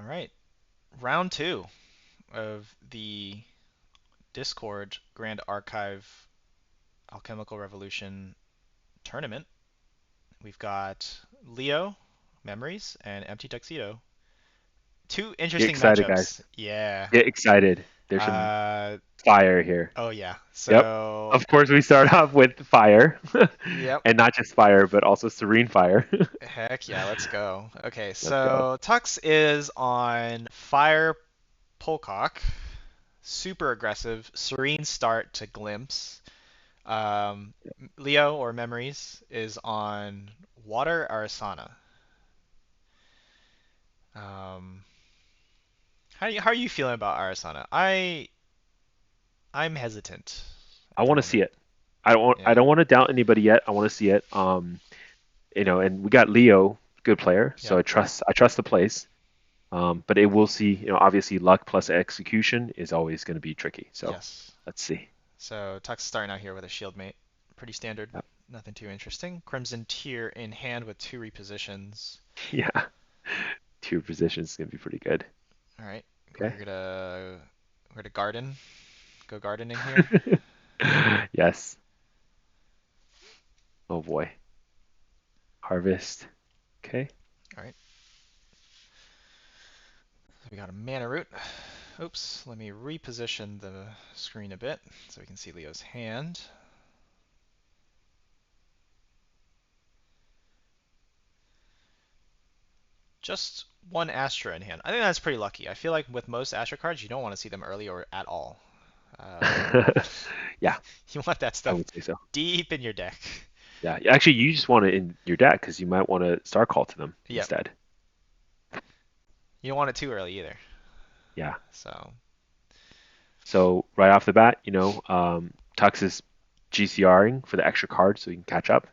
All right. Round two of the Discord Grand Archive Alchemical Revolution tournament. We've got Lewoh, Memories, and EmptyTuxedo. Two Get interesting excited, guys. matchups. Yeah. Get excited. There's some Uh, fire here. oh yeah. Yep. So, Of course, we start off with fire, yep. and not just fire, but also serene fire. Heck yeah, let's go. Okay, Let's go. so Tux is on Fire Polkhawk. Super aggressive, serene start to Glimpse. Um, Lewoh or Memories is on Water Arisanna. Um, how are you feeling about Arisanna? I'm hesitant I at the want to see moment. it. I Yeah. don't want to doubt anybody yet. I want to see it. And we got Leo, good player, so Yep. I trust the place. But it will see, obviously luck plus execution is always going to be tricky. So Yes. let's see. So Tux starting out here with a shield mate. Pretty standard. Yep. Nothing too interesting. Crimson Tier in hand with two repositions. Yeah, two positions is going to be pretty good. All right. Okay. We're gonna garden. Go gardening here. Yes. Oh boy. Harvest. Okay. All right. So we got a mana root. Oops, let me reposition the screen a bit so we can see Leo's hand. Just one Astra in hand. I think that's pretty lucky. I feel like with most Astra cards, you don't want to see them early or at all. Um, Yeah, you want that I stuff would say so. deep in your deck. Yeah, actually, you just want it in your deck because you might want to star call to them Yep. instead. You don't want it too early either. Yeah. So, So right off the bat, Tux is GCRing for the extra card so he can catch up.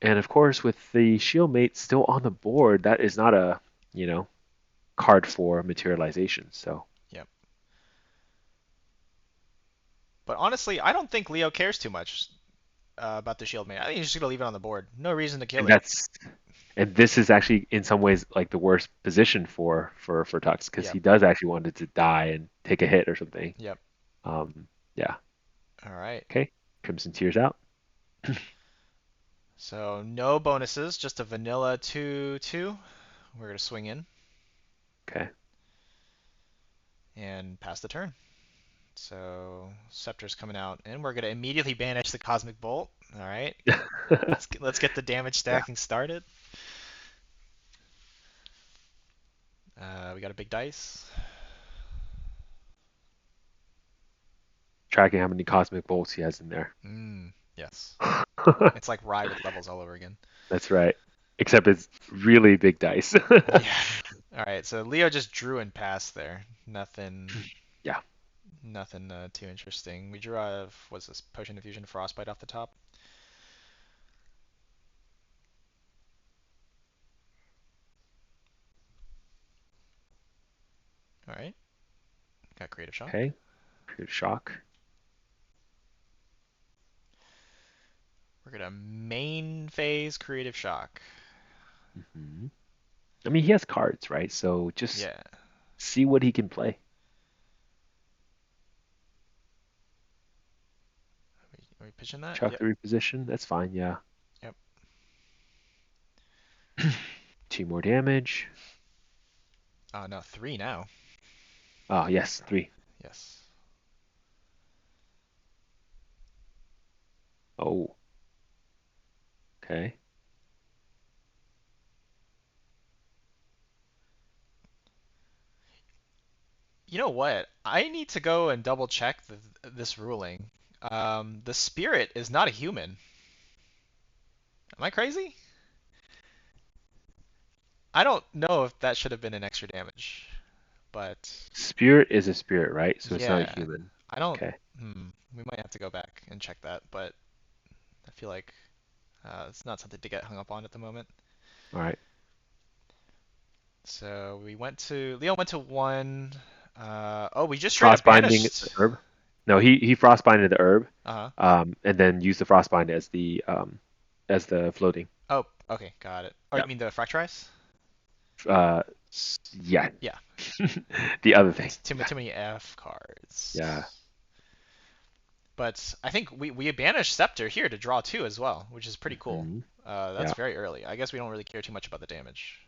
And of course, with the shield mate still on the board, that is not a, you know, card for materialization. So yep. But honestly, I don't think Leo cares too much about the shield mate. I think he's just gonna leave it on the board. No reason to kill and it. that's and this is actually in some ways like the worst position for Tux because Yep. he does actually want it to die and take a hit or something. Yep. Yeah. All right. Okay. Crimson Tears out. So no bonuses, just a vanilla 2/2. We're gonna swing in Okay. and pass the turn. So Scepter's coming out, and we're gonna immediately banish the Cosmic Bolt. All right, let's get the damage Yeah. stacking started. We got a big dice. Tracking how many cosmic bolts he has in there. Yes, it's like Rye with levels all over again. That's right. Except it's really big dice. Yeah. All right, so Leo just drew and passed there. Yeah. Nothing too interesting. We drew a what's this Potion of Fusion Frostbite off the top. All right, got Creative Shock. Okay. Good shock. We're gonna main phase Creative Shock. Hmm. I mean, he has cards, right? So just Yeah. see what he can play. Are we pitching that? Chuck Yep. the reposition. That's fine. Yeah. Yep. Two more damage. Oh no, three now. Oh, yes. Three. Yes. Oh, okay. You know what? I need to go and double check this ruling. The spirit is not a human. Am I crazy? I don't know if that should have been an extra damage, but Spirit is a spirit, right? So it's not a yeah, human. I don't. Okay. We might have to go back and check that, but I feel like it's not something to get hung up on at the moment. All right. So Leo went to one. Oh, we just straight up Frostbinding banished. the herb. No, he frostbinded the herb, Uh-huh. and then used the frostbind as the floating. Oh, okay, got it. Oh, Yeah. you mean the fracturize? Yeah, Yeah, the other thing. too many F cards. Yeah. But I think we banished Scepter here to draw two as well, which is pretty cool. Hmm. That's Yeah. very early. I guess we don't really care too much about the damage.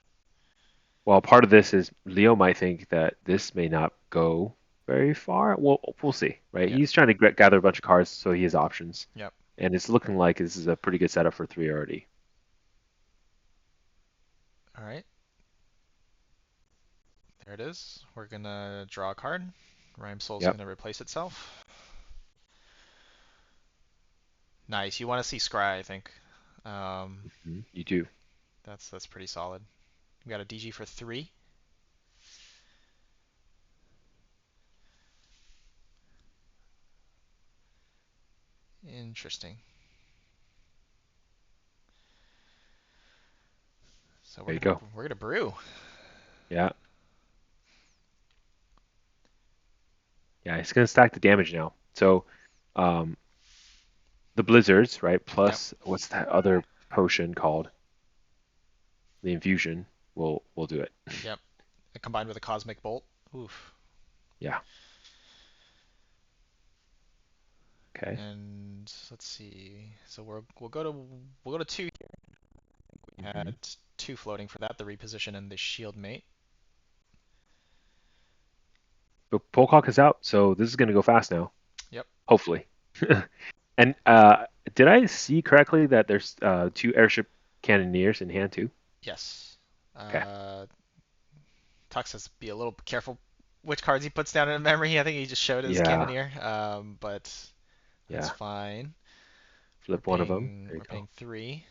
Well, part of this is Leo might think that this may not go very far. Well, we'll see, right? Yeah. He's trying to gather a bunch of cards so he has options, Yep. and it's looking like this is a pretty good setup for three already. All right. There it is. We're gonna draw a card. Rhyme Soul's Yep. gonna replace itself. Nice. You want to see Scry, I think. Um, You do. that's pretty solid. We got a DG for 3. Interesting. So There you go. we're gonna brew. Yeah. Yeah, it's gonna stack the damage now. So, um, the blizzards, right? Yep. Plus, what's that other potion called? The infusion will do it. Yep. Combined with a Cosmic Bolt. Oof. Yeah. Okay. And let's see. So we'll go to 2 here. We Hmm. had 2 floating for that, the reposition and the shield mate. But Polkhawk is out, so this is gonna go fast now. Yep. Hopefully. And did I see correctly that there's two airship cannoneers in hand too? Yes. Okay. Uh, Tux has to be a little careful which cards he puts down in memory. I think he just showed his Yeah. Cannoneer, but that's Yeah. fine. Flip one of them. There you We're go. paying 3.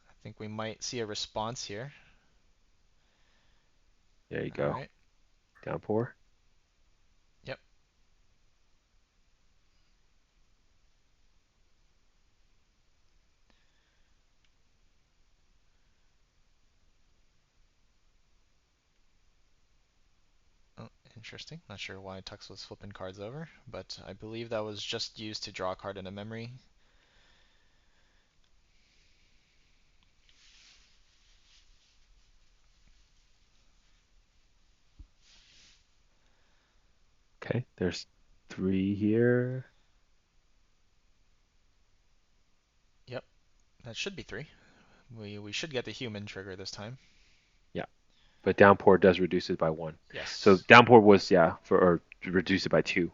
I think we might see a response here. There you All go. right. Downpour. Yep. Oh, interesting. Not sure why Tux was flipping cards over, but I believe that was just used to draw a card in a memory. Okay. There's three here. Yep. That should be 3. We should get the human trigger this time. Yeah. But downpour does reduce it by one. So Yes. downpour was for or reduce it by two.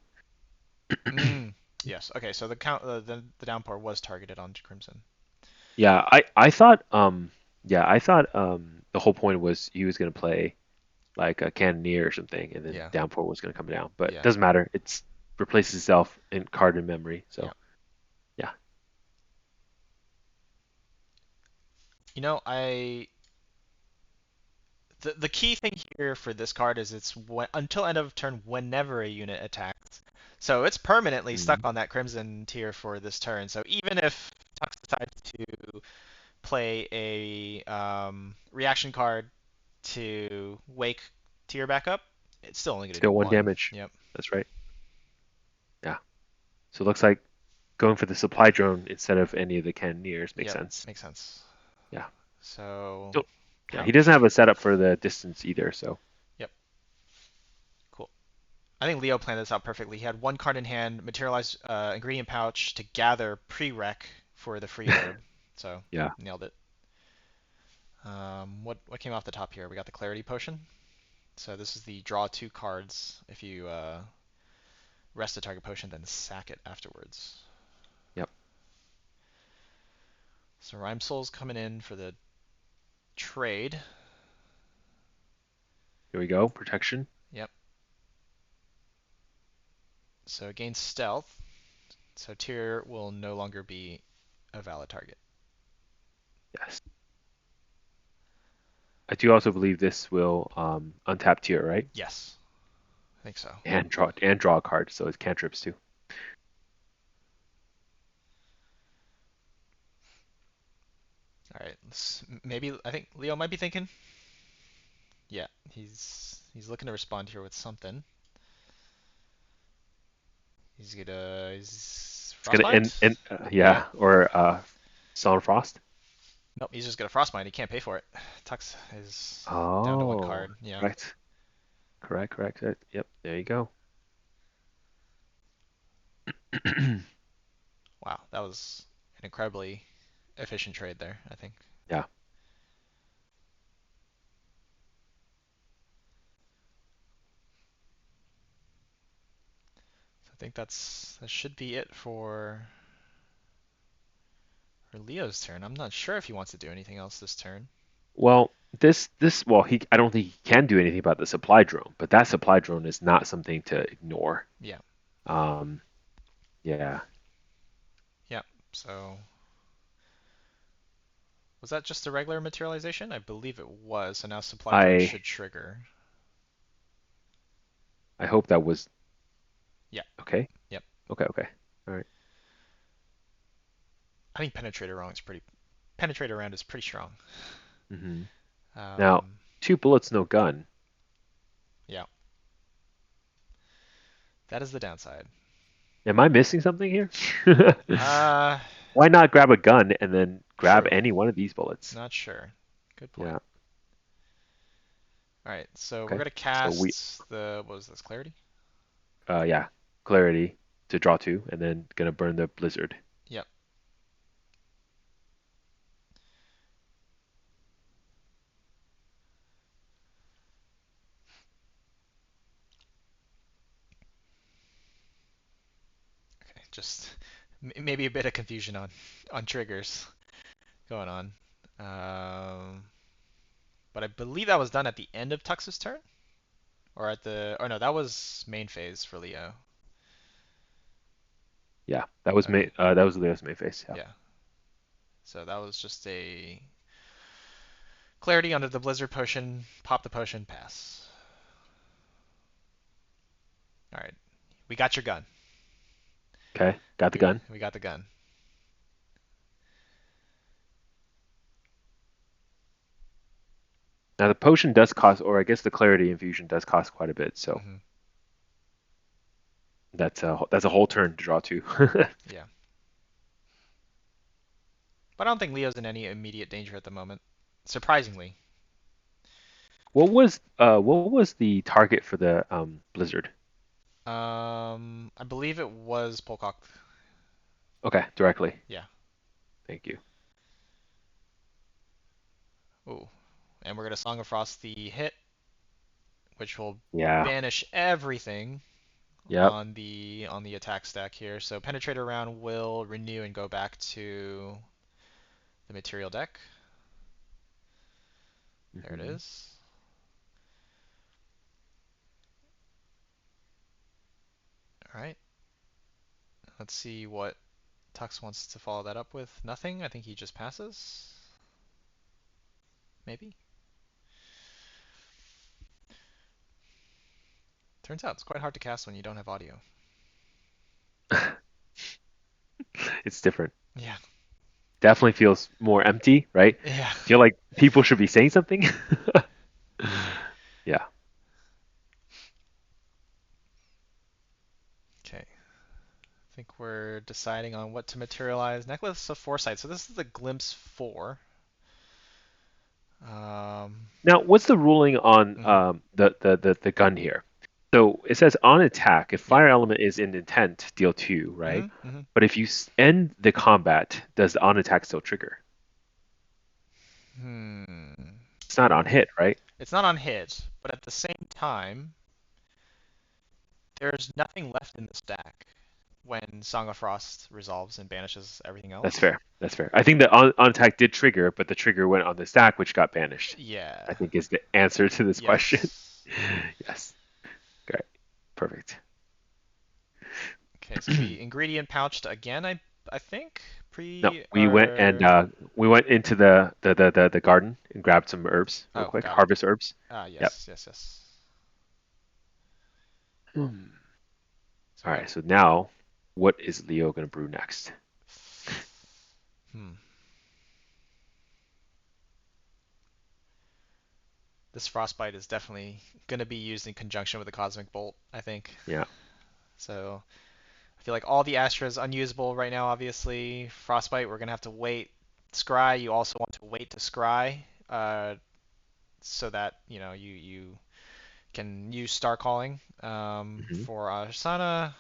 Mm. Yes. Okay. So the downpour was targeted onto Crimson. Yeah. I thought I thought the whole point was he was gonna play like a cannoneer or something, and then Yeah. downpour was gonna come down. But it Yeah. doesn't matter. It's replaces itself in card in memory. Yeah. So yeah. You know, the key thing here for this card is until end of turn whenever a unit attacks. So it's permanently stuck Mhm. on that Crimson tier for this turn. So even if Tux decides to play a reaction card to wake tier back up, it's still only going to do Still one 1. damage. Yep. That's right. Yeah. So it looks like going for the supply drone instead of any of the cannoneers makes Yep. sense. Makes sense. Yeah. So, So yeah, he doesn't pouch. have a setup for the distance either. So Yep. Cool. I think Leo planned this out perfectly. He had 1 card in hand, materialized ingredient pouch to gather pre-rec for the free herb. So yeah. nailed it. What came off the top here? We got the clarity potion. So this is the draw 2 cards if you rest a target potion, then sack it afterwards. Yep. So Rhyme Soul's coming in for the trade. Here we go. Protection. Yep. So it gains stealth. So Tyr will no longer be a valid target. Yes. I do also believe this will untap tier, right? Yes, I think so. And draw a card, so it's cantrips too. All right. Maybe I think Leo might be thinking. Yeah, he's looking to respond here with something. He's It's gonna end, frostbind. end Yeah. yeah, or Solid Frost. Nope, he's just gonna frostbind. He can't pay for it. Tux is down to 1 Oh, card. Yeah. right. Correct, correct. Yep, there you go. Wow, that was an incredibly efficient trade there, I think. Yeah. So I think that should be it for Leo's turn. I'm not sure if he wants to do anything else this turn. Well, well, he I don't think he can do anything about the supply drone, but that supply drone is not something to ignore. Yeah. Um, yeah. Yeah. So was that just a regular materialization? I believe it was. So now supply drone I should trigger. I hope that was Yeah. okay. Yep. Okay, okay. All right. I think penetrator round is pretty strong. Hmm. Now, Um, 2 bullets, no gun. yeah. That is the downside. Am I missing something here? Uh, Why not grab a gun and then grab true. any one of these bullets? Not sure. Good point. Yeah. All right. So we're Okay. gonna So cast the what was this? Clarity? yeah, clarity to draw two, and then gonna burn the blizzard. Yep. Okay. Just maybe a bit of confusion on triggers going on. Um, but I believe that was done at the end of Tux's turn, or at the. Oh no, that was main phase for Leo. Yeah, Okay. that was Leo's main face. Yeah. Yeah. So that was just a clarity under the Blizzard potion. Pop the potion. Pass. All right. We got your gun. Okay. Got the gun. We got the gun. Now the potion does cost, or I guess the clarity infusion does cost quite a bit. So Hmm. that's a whole turn to draw two. Yeah. But I don't think Leo's in any immediate danger at the moment. Surprisingly. What was the target for the blizzard? I believe it was Polkhawk. Okay, directly. Yeah. Thank you. Ooh. And we're gonna Song of Frost the hit, which will Yeah. banish everything Yep. on the attack stack here. So Penetrator round will renew and go back to the material deck. There it Hmm. is. All right. Let's see what Tux wants to follow that up with. Nothing. I think he just passes. Maybe. Turns out it's quite hard to cast when you don't have audio. It's different. Yeah. Definitely feels more empty, right? Yeah. Feel like people should be saying something. Yeah. Okay. I think we're deciding on what to materialize. Necklace of Foresight. So this is the Glimpse 4. Um, Now, what's the ruling on mhm. the gun here? So it says on attack, if Yep. fire element is in intent, deal two, right? Mhm. Mhm. But if you end the combat, does the on attack still trigger? Hmm. It's not on hit, right? It's not on hit, but at the same time, there's nothing left in the stack when Song of Frost resolves and banishes everything That's else. fair. That's fair. I think the on attack did trigger, but the trigger went on the stack, which got banished. I Yeah. think is the answer to this question. Yes. Yes. Great. Perfect. Okay, so we ingredient pouched again, I think No, pre we went and or we went into the garden and grabbed some herbs real oh, quick, got it. harvest herbs. Ah, Yep. yes, yes, yes. Hmm. So All we right. got So now, what is Leo gonna brew next? hmm. This frostbite is definitely going to be used in conjunction with the cosmic bolt, I think. Yeah. So I feel like all the Astra's unusable right now, obviously. Frostbite, we're going to have to wait. Scry, you also want to wait to scry, so that, you Can use Star Calling Hmm. for Arisanna.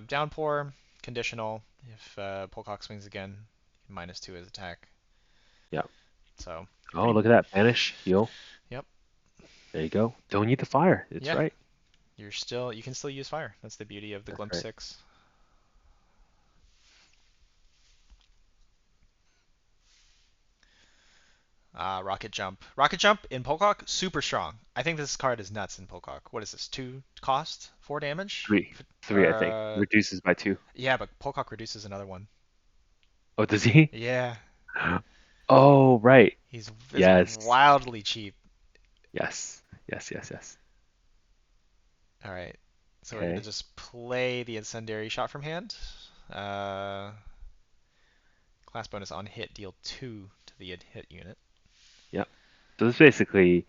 Downpour, conditional. If Polkhawk swings again, -2 his attack. Yeah. So Oh, pretty. look at that. Banish, heal. Yep. There you go. Don't need the fire. It's Yeah. right. You can still use fire. That's the beauty of the That's Glimpse right. 6. Rocket Jump. Rocket Jump in Polkhawk, super strong. I think this card is nuts in Polkhawk. What is this? 2 cost, 4 damage? Three. Three, I think. Reduces by two. Yeah, but Polkhawk reduces another one. Oh, does he? Yeah, Oh, right. it's Yes. wildly cheap. Yes. Yes, yes, yes. All right, so we're gonna Okay. just play the Incendiary Shot from hand. Uh, Class bonus on hit, deal 2 to the hit unit. Yeah. So this basically,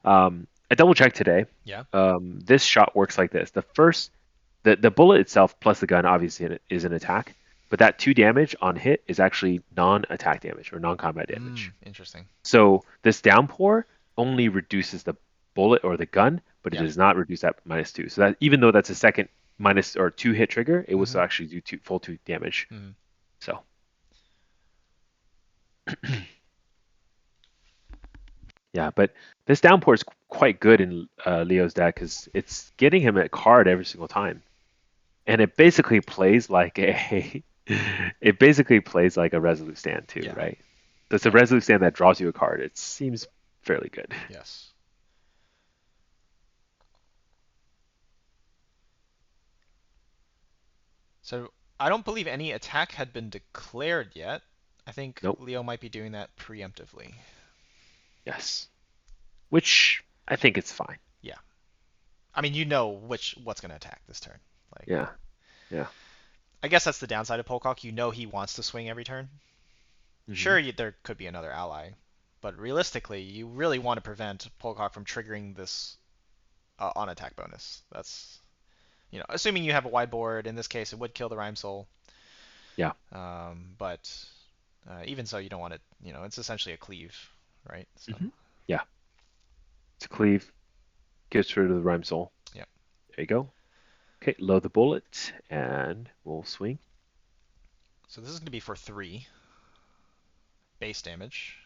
I double checked today. Yeah. This shot works like this. The bullet itself plus the gun obviously is an attack, but that two damage on hit is actually non-attack damage or non-combat damage. Interesting. So this downpour only reduces the bullet or the gun, but it Yep. does not reduce that -2. So that even though that's a second minus or two hit trigger, it will Mm-hmm. still actually do full two damage. Mm-hmm. So yeah, but this downpour is quite good in Leo's deck because it's getting him a card every single time, and it basically plays like a it basically plays like a Resolute Stand too, Yeah. right? So it's a Yep. Resolute Stand that draws you a card. It seems fairly good. Yes. So I don't believe any attack had been declared yet. I think Nope. Leo might be doing that preemptively. Yes. Which I think it's fine. Yeah. I mean, you know what's going to attack this turn. Like, Yeah. Yeah. I guess that's the downside of Polkhawk. You know he wants to swing every turn. Hmm. Sure, there could be another ally, but realistically, you really want to prevent Polkhawk from triggering this on attack bonus. That's assuming you have a wide board. In this case, it would kill the Rhyme Soul. Yeah. But even so, you don't want it. It's essentially a cleave, right? So, Hmm. Yeah. To cleave, gets rid of the Rhyme Soul. yeah. There you go. Okay, load the bullet, and we'll swing. So this is going to be for 3 base damage.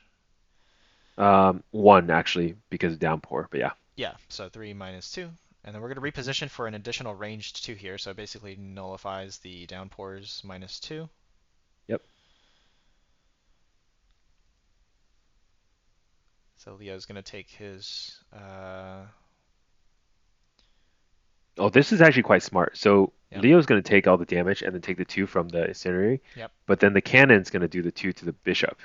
One actually because of downpour, but yeah. Yeah, so 3 -2. And then we're going to reposition for an additional ranged 2 here, so it basically nullifies the downpours -2. Yep. So Leo's going to take his. Oh, this is actually quite smart. So Yep, Leo's going to take all the damage and then take the two from the incendiary, yep, but then the cannon's going to do the two to the bishop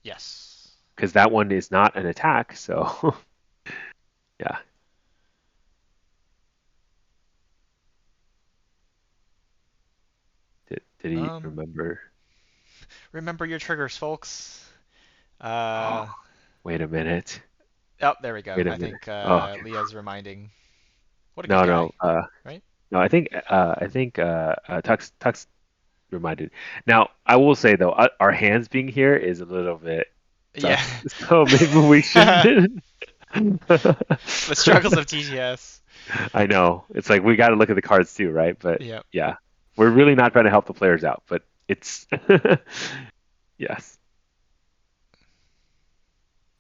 yes. because that one is not an attack. So yeah. Did he Um, remember? Remember your triggers, folks. Oh, Uh, wait a minute. oh, there we go. Wait a I minute. think Oh, okay. Leo's reminding. What a good No, guy, no. right? No. I think Tux reminded. Now, I will say though, our hands being here is a little bit Yeah. sus. So maybe we shouldn't. The struggles of TTS. I know. It's like we got to look at the cards too, right? But Yep. yeah, we're really not trying to help the players out, but it's yes.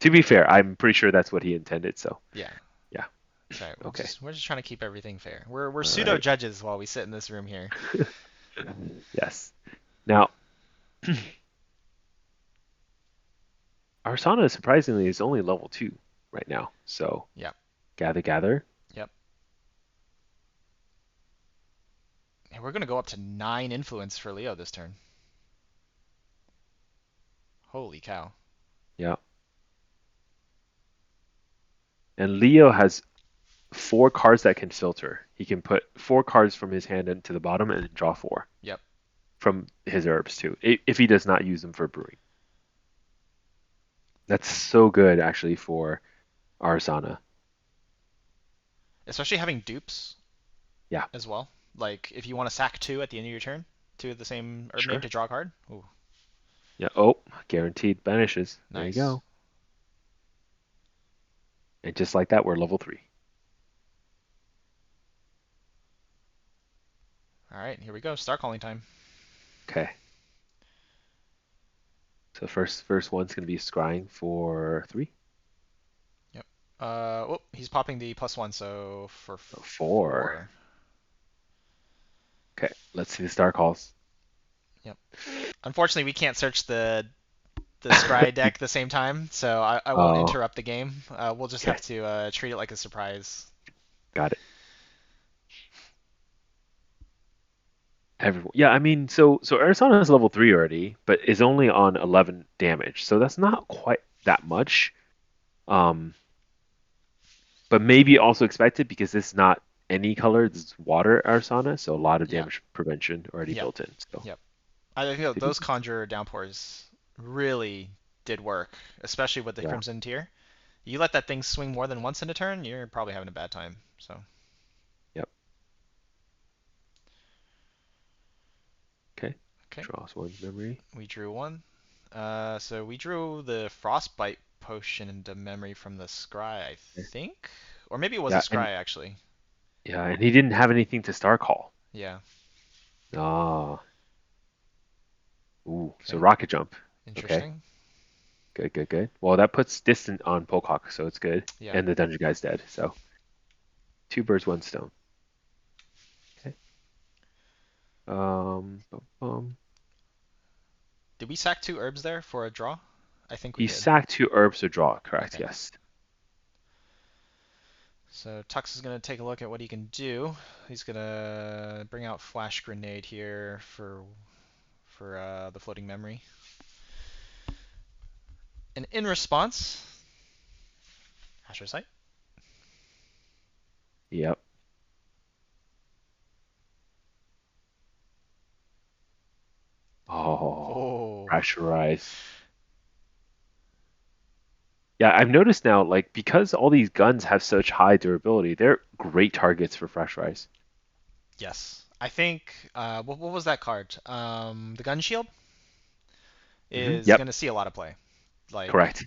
To be fair, I'm pretty sure that's what he intended. So Yeah. yeah. Sorry, Okay. we're just trying to keep everything fair. We're All pseudo right. judges while we sit in this room here. Yes. Now, Arsana surprisingly is only level 2 right now. So Yep. gather. Yep. And we're gonna go up to 9 influence for Leo this turn. Holy cow. Yeah. And Leo has 4 cards that can filter. He can put 4 cards from his hand into the bottom and draw 4 Yep. from his herbs too, if he does not use them for brewing. That's so good actually for Arsana. Especially having dupes Yeah, as well. Like if you want to sack 2 at the end of your turn, 2 of the same herb name sure. to draw a card. Ooh, Yeah. Oh, guaranteed banishes. There you nice. go. And just like that, we're level 3. All right, here we go. Start calling time. Okay. So first one's gonna be scrying for 3. Yep. He's popping the +1, so for 4. 4. Okay. Let's see the star calls. Yep. Unfortunately, we can't search the scry deck at the same time, so I won't Oh, interrupt the game. We'll just have okay. to treat it like a surprise. Got it. Everyone. Yeah, I mean, so Arisanna is level 3 already, but is only on 11 damage. So that's not quite that much. Um, but maybe also expected because it's not any color, it's water Arisanna, so a lot of Yep. damage prevention already Yep. built in. So Yep. I feel did we? those Conjurer downpours really did work, especially with the Yeah. Crimson Tier. You let that thing swing more than once in a turn, you're probably having a bad time. So, Yep. Okay. okay, Draws one memory. we drew one. So we drew the Frostbite potion into memory from the Scry, I Okay. think, or maybe it was a Yeah, and Scry actually. he didn't have anything to star call. Yeah. Ah. Ooh. So Okay. rocket jump. Okay. Interesting. Good, good, good. Well, that puts distant on Polkhawk, so it's good. Yeah. And the dungeon guy's dead. So 2 birds, 1 stone. Okay. Bum, bum. Did we sack 2 herbs there for a draw? I think we You did. sack 2 herbs to draw, correct? Okay. Yes. So Tux is gonna take a look at what he can do. He's gonna bring out Flash Grenade here for the floating memory. And in response, Astrocyte. Yep. Oh, Oh, pressurize. Yeah, I've noticed now, like, because all these guns have such high durability, they're great targets for fresh rice. yes. I think what was that card? The Gun Shield is Yep. gonna see a lot of play. Like Correct.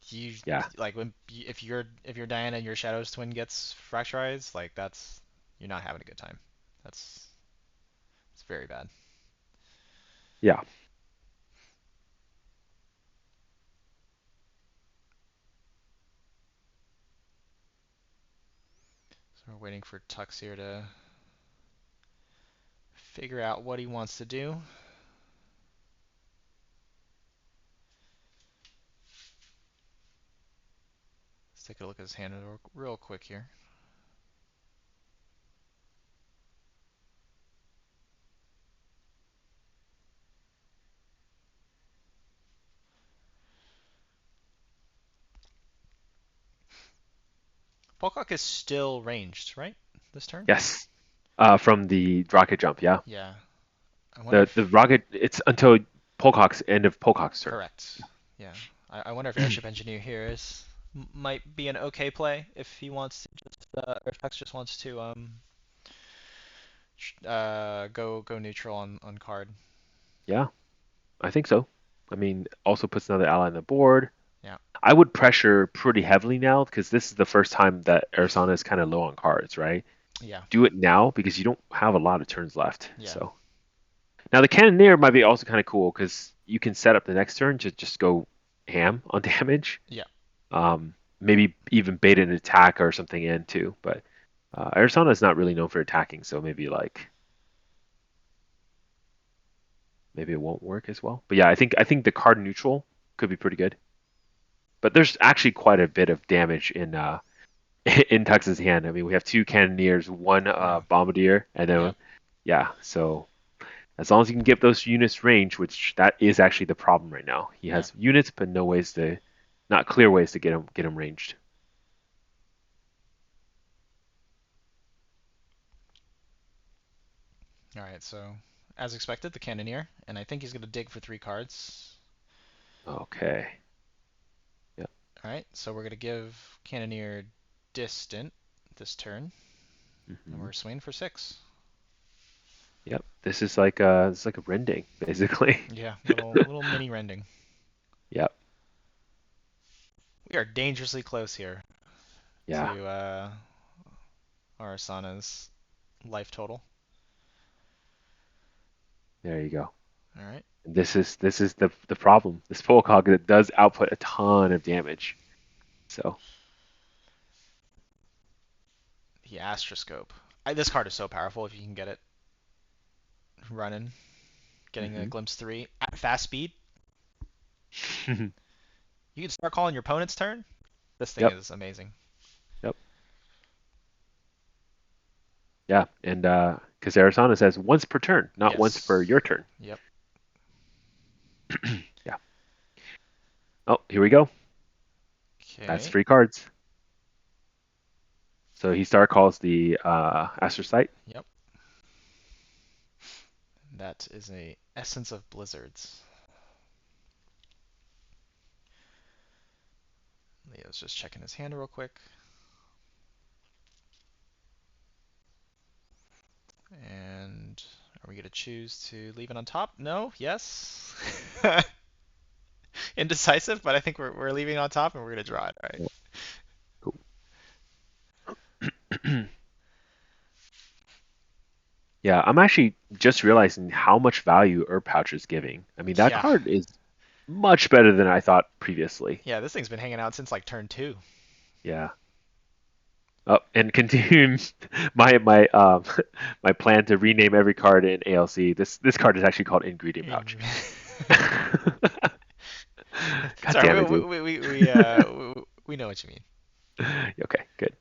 you, Yeah. like when if your Diana and your Shadows Twin gets fracturized, like that's you're not having a good time. That's it's very bad. Yeah. So we're waiting for Tux here to figure out what he wants to do. Let's take a look at his hand real quick here. Polkhawk is still ranged, right? This turn? Yes. From the rocket jump, yeah. Yeah. I wonder The if rocket, it's until Polcock's end of Polcock's turn. correct. Yeah. I wonder if Airship Engineer here might be an okay play if he wants to just or if Tux just wants to go neutral on card. Yeah, I think so. I mean, also puts another ally on the board. Yeah. I would pressure pretty heavily now because this is the first time that Arizona is kind of low on cards, right? Yeah. Do it now because you don't have a lot of turns left. Yeah. So now the Cannoneer might be also kind of cool because you can set up the next turn to just go ham on damage. Yeah. Maybe even bait an attack or something in too. But Arizona is not really known for attacking, so maybe it won't work as well. But yeah, I think the card neutral could be pretty good. But there's actually quite a bit of damage in in Tux's hand. I mean, we have 2 Cannoneers, 1 Yeah. Bombardier, and Yeah. then yeah. So as long as you can get those units range, which that is actually the problem right now. He Yeah. has units, but no ways to, not clear ways to get him ranged. All right. So as expected, the Cannoneer, and I think he's gonna dig for 3 cards. Okay. Yep. All right. So we're gonna give Cannoneer distant this turn, and hmm we're swinging for 6. Yep. This is it's like a rending basically. Yeah. Little mini rending. Yep. We are dangerously close here Yeah. to Arisanna's life total. There you go. All right. And this is the problem. This Polkhawk that does output a ton of damage. So, The Astroscope. This card is so powerful if you can get it running. Getting a hmm Glimpse 3 at fast speed. You can start calling your opponent's turn. This thing yep, is amazing. yep, yeah. And because Arisanna says once per turn, not once per Yes. your turn. Yep. Yeah. Oh, here we go. That's Okay. 3 cards. So he star calls the Astrocyte. Yep. That is a Essence of Blizzards. Leo's just checking his hand real quick. And are we going to choose to leave it on top? No? Yes? Indecisive, but I think we're leaving it on top and we're going to draw it. All right. Yeah, cool. Yeah, I'm actually just realizing how much value Herb Pouch is giving. I mean, that Yeah. card is much better than I thought previously. Yeah, this thing's been hanging out since like turn 2. Yeah. Oh, and continuing my my plan to rename every card in ALC. This card is actually called Ingredient Pouch. God Sorry, damn it, dude. we know what you mean. Okay, good.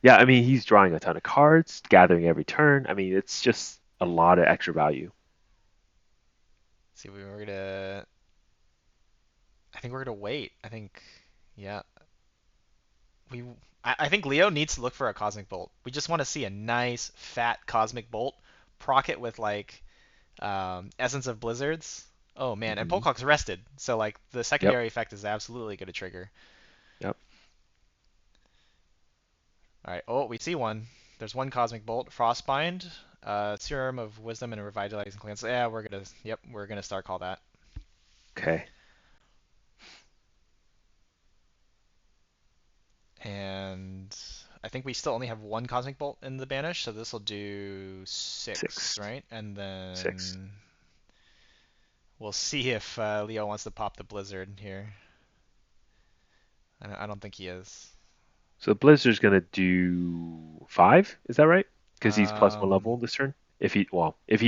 Yeah, I mean he's drawing a ton of cards, gathering every turn. I mean it's just a lot of extra value. See, we were gonna. I think we're gonna wait. I think, yeah, we. I think Leo needs to look for a Cosmic Bolt. We just want to see a nice fat Cosmic Bolt, proc it with like Essence of Blizzards. Oh man, and hmm Polkhawk's rested, so like the Yep, secondary effect is absolutely gonna trigger. yep. All right. Oh, we see one. There's one Cosmic Bolt, Frostbind, Serum of Wisdom, and a Revitalizing Cleanse. Yeah, we're gonna. Yep, we're gonna start call that. Okay. And I think we still only have one Cosmic Bolt in the banish, so this will do 6, 6. right? And 6. then we'll see if Leo wants to pop the Blizzard here. I don't think he is. So Blizzard's gonna do 5, is that right? Because he's plus 1 Um, level this turn. If he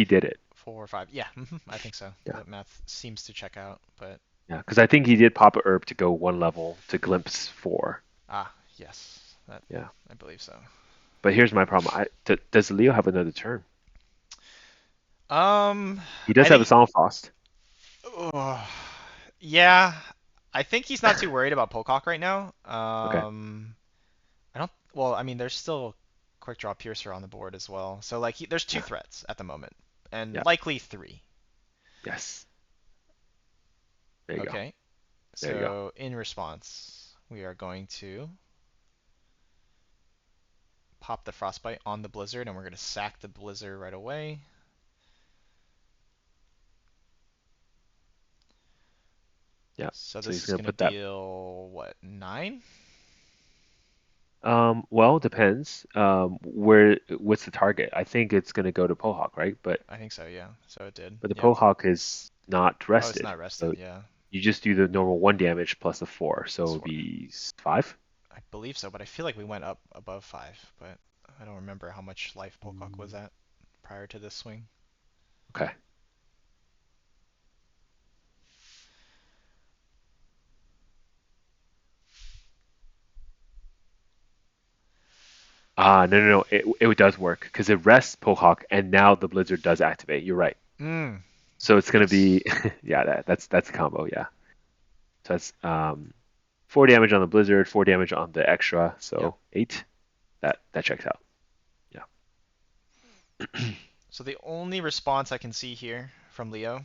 did it. 4 or 5. Yeah, I think so. Yeah. The math seems to check out, but Yeah, because I think he did pop a herb to go 1 level to glimpse 4. yes, that Yeah. I believe so. But here's my problem. Does Leo have another turn? He does I have a think. Song Frost. Oh, yeah, I think he's not too worried about Pocock right now. Okay. I don't. Well, I mean, there's still Quick Draw Piercer on the board as well. So like, there's two Yeah. threats at the moment, and Yeah. likely three. Yes. There you go. Okay. There you go. So in response, we are going to pop the Frostbite on the Blizzard, and we're going to sack the Blizzard right away. Yeah. So So this he's is gonna going to put that. deal what, 9? Well, depends. What's the target? I think it's gonna go to Pohawk, right? But I think so. Yeah. So it did. but the Yep. Pohawk is not Oh, it's rested, not rested. so Yeah. you just do the normal 1 damage plus the 4, so it Plus would 4. be 5. I believe so, but I feel like we went up above 5, but I don't remember how much life Polcock was Mm, at prior to this swing. Okay. No, no, no. It does work because it rests Pohawk, and now the Blizzard does activate. You're right. Mm, So it's gonna be, yes. yeah, that's a combo, yeah. So that's 4 damage on the Blizzard, 4 damage on the extra, Yep. so 8. That checks out. Yeah. So the only response I can see here from Leo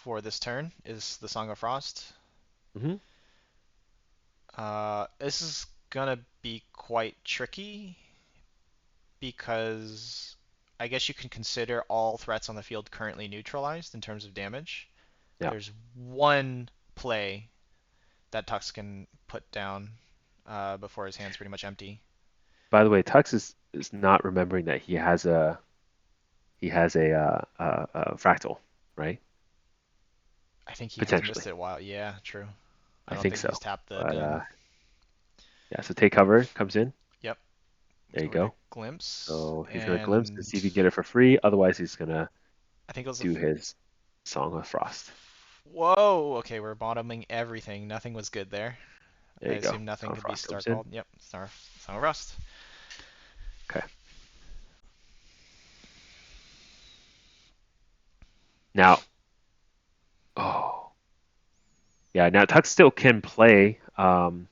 for this turn is the Song of Frost. hmm This is gonna be quite tricky because I guess you can consider all threats on the field currently neutralized in terms of damage. Yeah. There's one play that Tux can put down before his hand's pretty much empty. By the way, Tux is not remembering that he has a fractal. right? I think he has missed Potentially. it a while. Yeah, true. I I don't think think he's so. tapped the But den. yeah, so take cover comes in. Yep. There you Over to go. Glimpse. So he's gonna glimpse and And see if he can get it for free. Otherwise, he's gonna I think it was a. do his Song of Frost. Whoa! Okay, we're bottoming everything. Nothing was good there. There I you go. assume Song nothing of could be Frost star comes in. called. Yep, Star Rust. Okay. Now, oh yeah, now Tux still can play the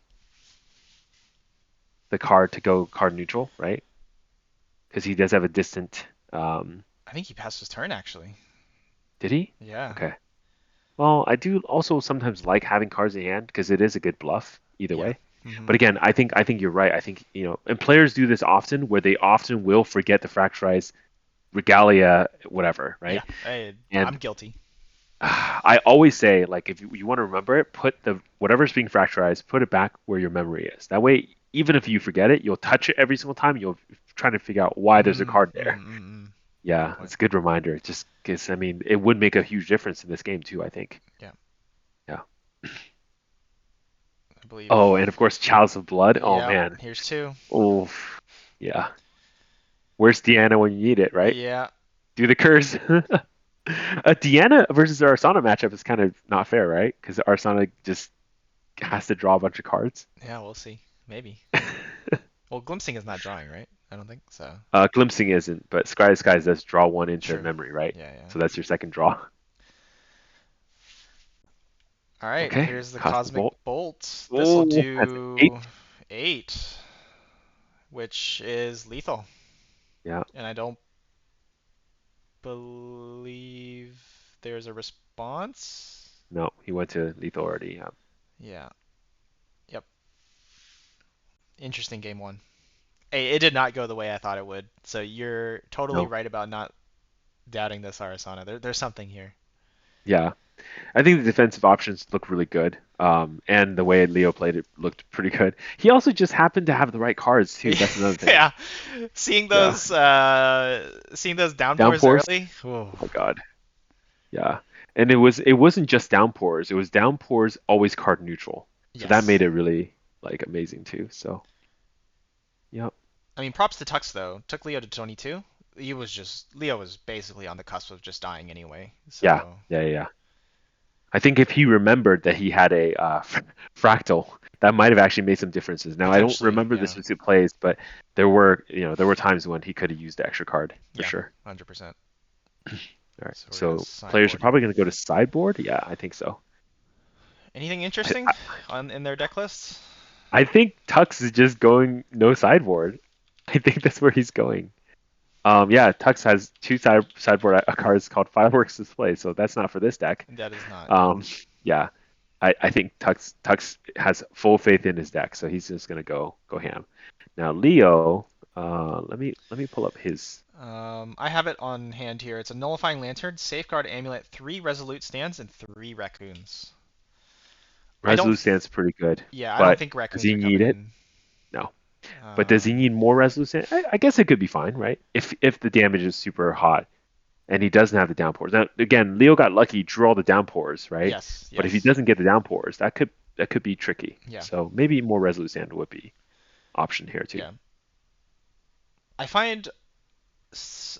card to go card neutral, right? Because he does have a distant. I think he passed his turn actually. Did he? Yeah. Okay. Well, I do also sometimes like having cards in hand because it is a good bluff either Yeah. way. Hmm. But again, I think you're right. I think and players do this often where they often will forget the fractalized regalia, whatever, Yeah. right? I'm And guilty. I always say, like, if you want to remember it, put the whatever's being fracturized, put it back where your memory is. That way, even if you forget it, you'll touch it every single time. You'll try to figure out why there's a Mm, card mm, there. mm, mm. Good Yeah, point. it's a good reminder. Just because, I mean, it would make a huge difference in this game too, I think. Yeah. Yeah. I believe. Oh, and of course, Chalice of Blood. Oh Yep. man. Here's two. Oh, yeah. Where's Deanna when you need it, right? Yeah. Do the curse. A Deanna versus Arasana matchup is kind of not fair, right? Because Arasana just has to draw a bunch of cards. Yeah. We'll see. Maybe. Well, glimpsing is not drawing, right? I don't think so. Glimpsing isn't, but Scry Skies does draw one into True. memory, right? Yeah. Yeah. So that's your second draw. All right. Okay, Here's the Cosmic Cosmic Bolt. Bolt. This will Oh, that's an eight. do 8, which is lethal. Yeah, And I don't believe there's a response. no, he went to lethal already. Yeah. Yeah. Yep. Interesting game one. Hey, it did not go the way I thought it would. So you're totally No, right about not doubting this Arasana. There's something here. yeah. I think the defensive options look really good. And the way Leo played it looked pretty good. He also just happened to have the right cards too. That's another thing. Yeah. Seeing Yeah. those downpours Downpours. early. Ooh. Oh my God. Yeah. And it wasn't just downpours. It was downpours always card neutral. So that Yes. made it really like amazing too. So, yep. I mean, props to Tux though. Took Leo to 22. Leo was basically on the cusp of just dying anyway. Yeah. So Yeah, yeah, yeah. I think if he remembered that he had a fractal, that might have actually made some differences. Now I don't potentially, remember the yeah, specific plays, but there were times when he could have used the extra card for yeah, sure. 100%. All right, So we're gonna so players are sideboard probably here. going to go to sideboard. Yeah, I think so. Anything I, interesting I on in their deck lists? I think Tux is just going no sideboard. I think that's where he's going. Yeah, Tux has two sideboard cards called Fireworks Display, so that's not for this deck. That is not, yeah. Um, yeah, I think Tux has full faith in his deck, so he's just gonna go ham. Now Leo, let me pull up his I have it on hand here. It's a Nullifying Lantern, Safeguard Amulet, 3 Resolute Stands, and 3 Raccoons. I don't, Resolute stance pretty good, yeah, I don't but think does Raccoons he are need coming it? in. No. But does he Um, need more Resolute stance? I guess it could be fine, right? If the damage is super hot and he doesn't have the downpours. Now again, Leo got lucky, drew all the downpours, right? yes, But if he yes, doesn't get the downpours, that could be tricky. yeah, So maybe more Resolute stand would be option here too. yeah. I find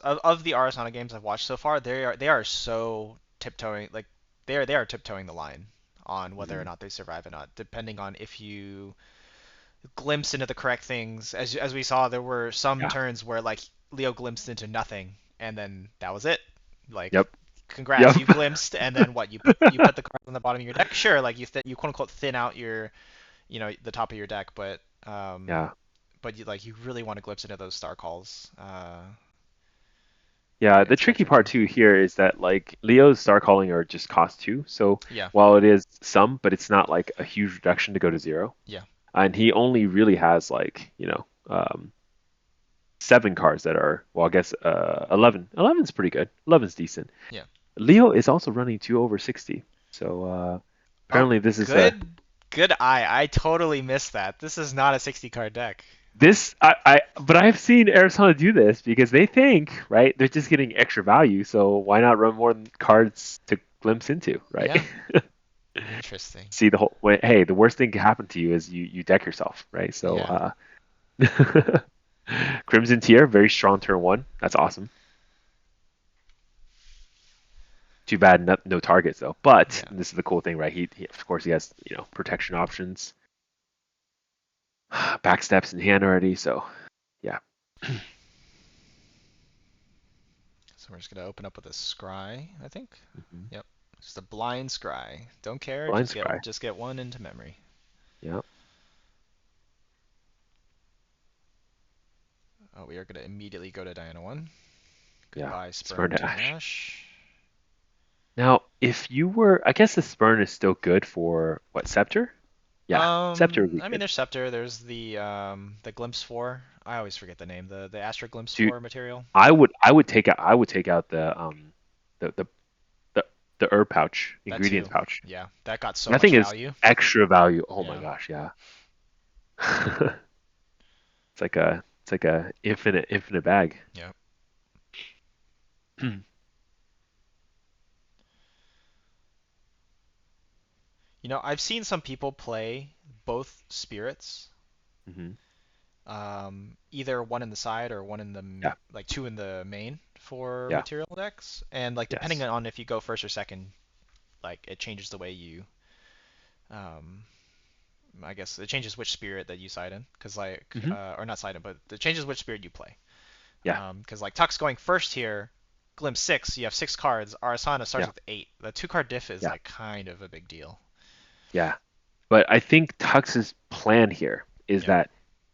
of the Arasana games I've watched so far, they are so tiptoeing, like they are tiptoeing the line on whether or Mhm. not they survive or not, depending on if you glimpse into the correct things. As we saw, there were some Yeah. turns where like Leo glimpsed into nothing, and then that was it. Like, Yep. congrats, Yep. you glimpsed, and then what? You put the cards on the bottom of your deck. Sure, like you quote unquote thin out your the top of your deck, Yeah. but you really want to glimpse into those star calls. Yeah. The It's quite tricky tricky. part too here is that like Leo's star calling are just cost two. So Yeah, while it is some, but it's not like a huge reduction to go to zero. yeah, And he only really has like, seven cards that are, well, I guess 11. 11's pretty good. 11's decent. yeah. Leo is also running two over 60. So Oh, apparently this is a good eye. I totally missed that. This is not a 60 card deck. but I've seen Arisanna do this because they think, right, they're just getting extra value, so why not run more cards to glimpse into, right? Yeah, interesting. See the whole way. Hey, the worst thing can happen to you is you deck yourself, right? So, Yeah, Crimson Tier, very strong turn one. That's awesome. Too bad no targets though. But yeah. this is the cool thing, right? He of course he has protection options, backsteps in hand already. So yeah, So we're just gonna open up with a scry, I think. hmm Yep. Just a blind scry. Don't care. blind Just get scry. just get one into memory. Yeah, Oh, we are gonna immediately go to Diana 1. yeah. Goodbye, Spurn Spurn to to Ash. Ash. Now, if you were, I guess the Spurn is still good for what, Scepter? Yeah, Scepter would be I mean, good. there's Scepter. There's the Glimpse 4. I always forget the name. The Astra Glimpse Dude, 4 material. I would take out the the the, the herb pouch, That ingredients too. pouch. Yeah, that got so That much thing is value. extra value. Oh my Yeah. gosh, yeah. It's like a infinite bag. Yeah. I've seen some people play both spirits, hmm either one in the side or one in the Yeah, like two in the main for yeah, material decks, and like depending yes. on if you go first or second, like it changes the way you, um, I guess it changes which spirit that you side in, because like, hmm or not side in, but it changes which spirit you play. Yeah, Because like Tux going first here, Glimpse 6, you have 6 cards. Arasana starts yeah, with 8. The 2 card diff is yeah, like kind of a big deal. yeah. But I think Tux's plan here is Yep. that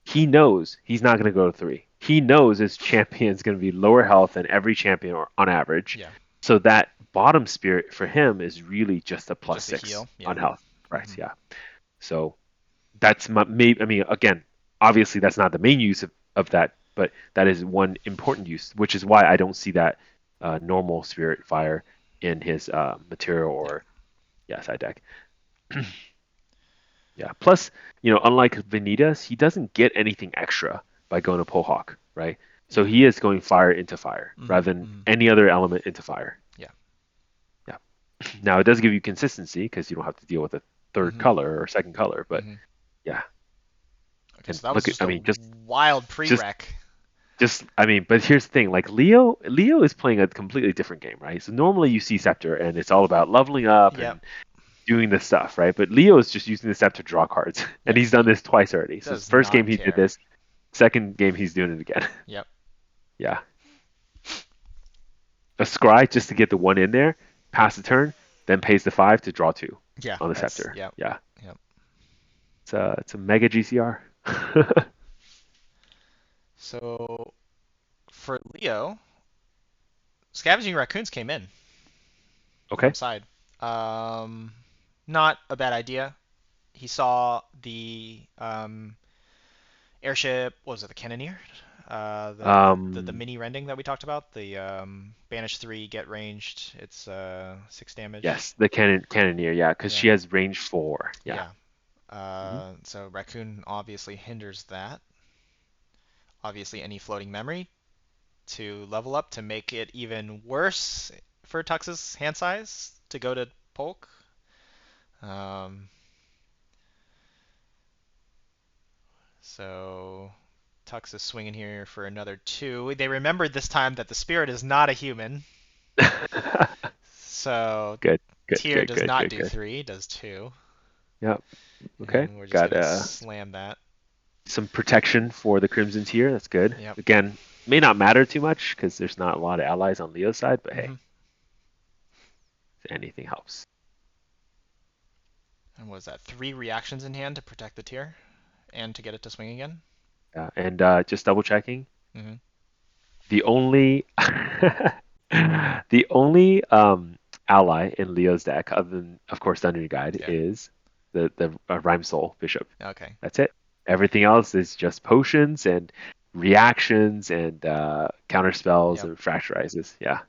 he knows he's not going to go to three. He knows his champion is going to be lower health than every champion or on average. Yeah. So that bottom spirit for him is really just a plus Just a six heal. on Yeah. health. Right. Hmm. Yeah. So that's my maybe. I mean, again, obviously that's not the main use of that, but that is one important use, which is why I don't see that normal spirit fire in his material Yeah. or yeah side deck. Yeah. Plus, unlike Vanitas, he doesn't get anything extra by going to Polkhawk, right? So Yeah. he is going fire into fire Hmm. rather than Hmm. any other element into fire. Yeah. Yeah. Now it does give you consistency because you don't have to deal with a third Hmm. color or second color, but Hmm. yeah. Okay, And so that was look at, just I a mean, just wild just prereq. just I mean, but here's the thing, like Leo is playing a completely different game, right? So normally you see Scepter and it's all about leveling up Yep. and doing this stuff, right? But Leo is just using the Scepter to draw cards, and Yep. he's done He this twice already. So does first game not he did care. this, second game he's doing it again. Yep. Yeah, a scry just to get the one in there, pass the turn, then pays the five to draw two Yeah. on the That's Scepter. yep. Yeah, Yep. it's a mega GCR. So for Leo, Scavenging Raccoons came in from Okay. side. Um, Not a bad idea. He saw the airship. What was it? The Cannoneer. The Um, mini rending that we talked about. The banish 3, get ranged. It's 6 damage. yes, the cannoneer. Yeah, because Yeah. she has range four. Yeah. Yeah. hmm So Raccoon obviously hinders that. Obviously, any floating memory to level up to make it even worse for Tux's hand size to go to Polk. Um, so Tux is swinging here for another 2. They remembered this time that the spirit is not a human. So Good. Good. Tyr Good. does Good. not Good. do Good. 3, does 2. Yep. Okay. And we're just Got going to slam that. some protection for the Crimson Tier. That's good. Yep. Again, may not matter too much because there's not a lot of allies on Leo's side, but hey, Hmm. anything helps. And was that 3 reactions in hand to protect the Tyr and to get it to swing again? And just double checking, Hmm. the only the only ally in Leo's deck, other than of course Thunder Guide, Yeah. is the Rhyme Soul Bishop. Okay. That's it. Everything else is just potions and reactions and counter spells Yep. and fracturizes. Yeah.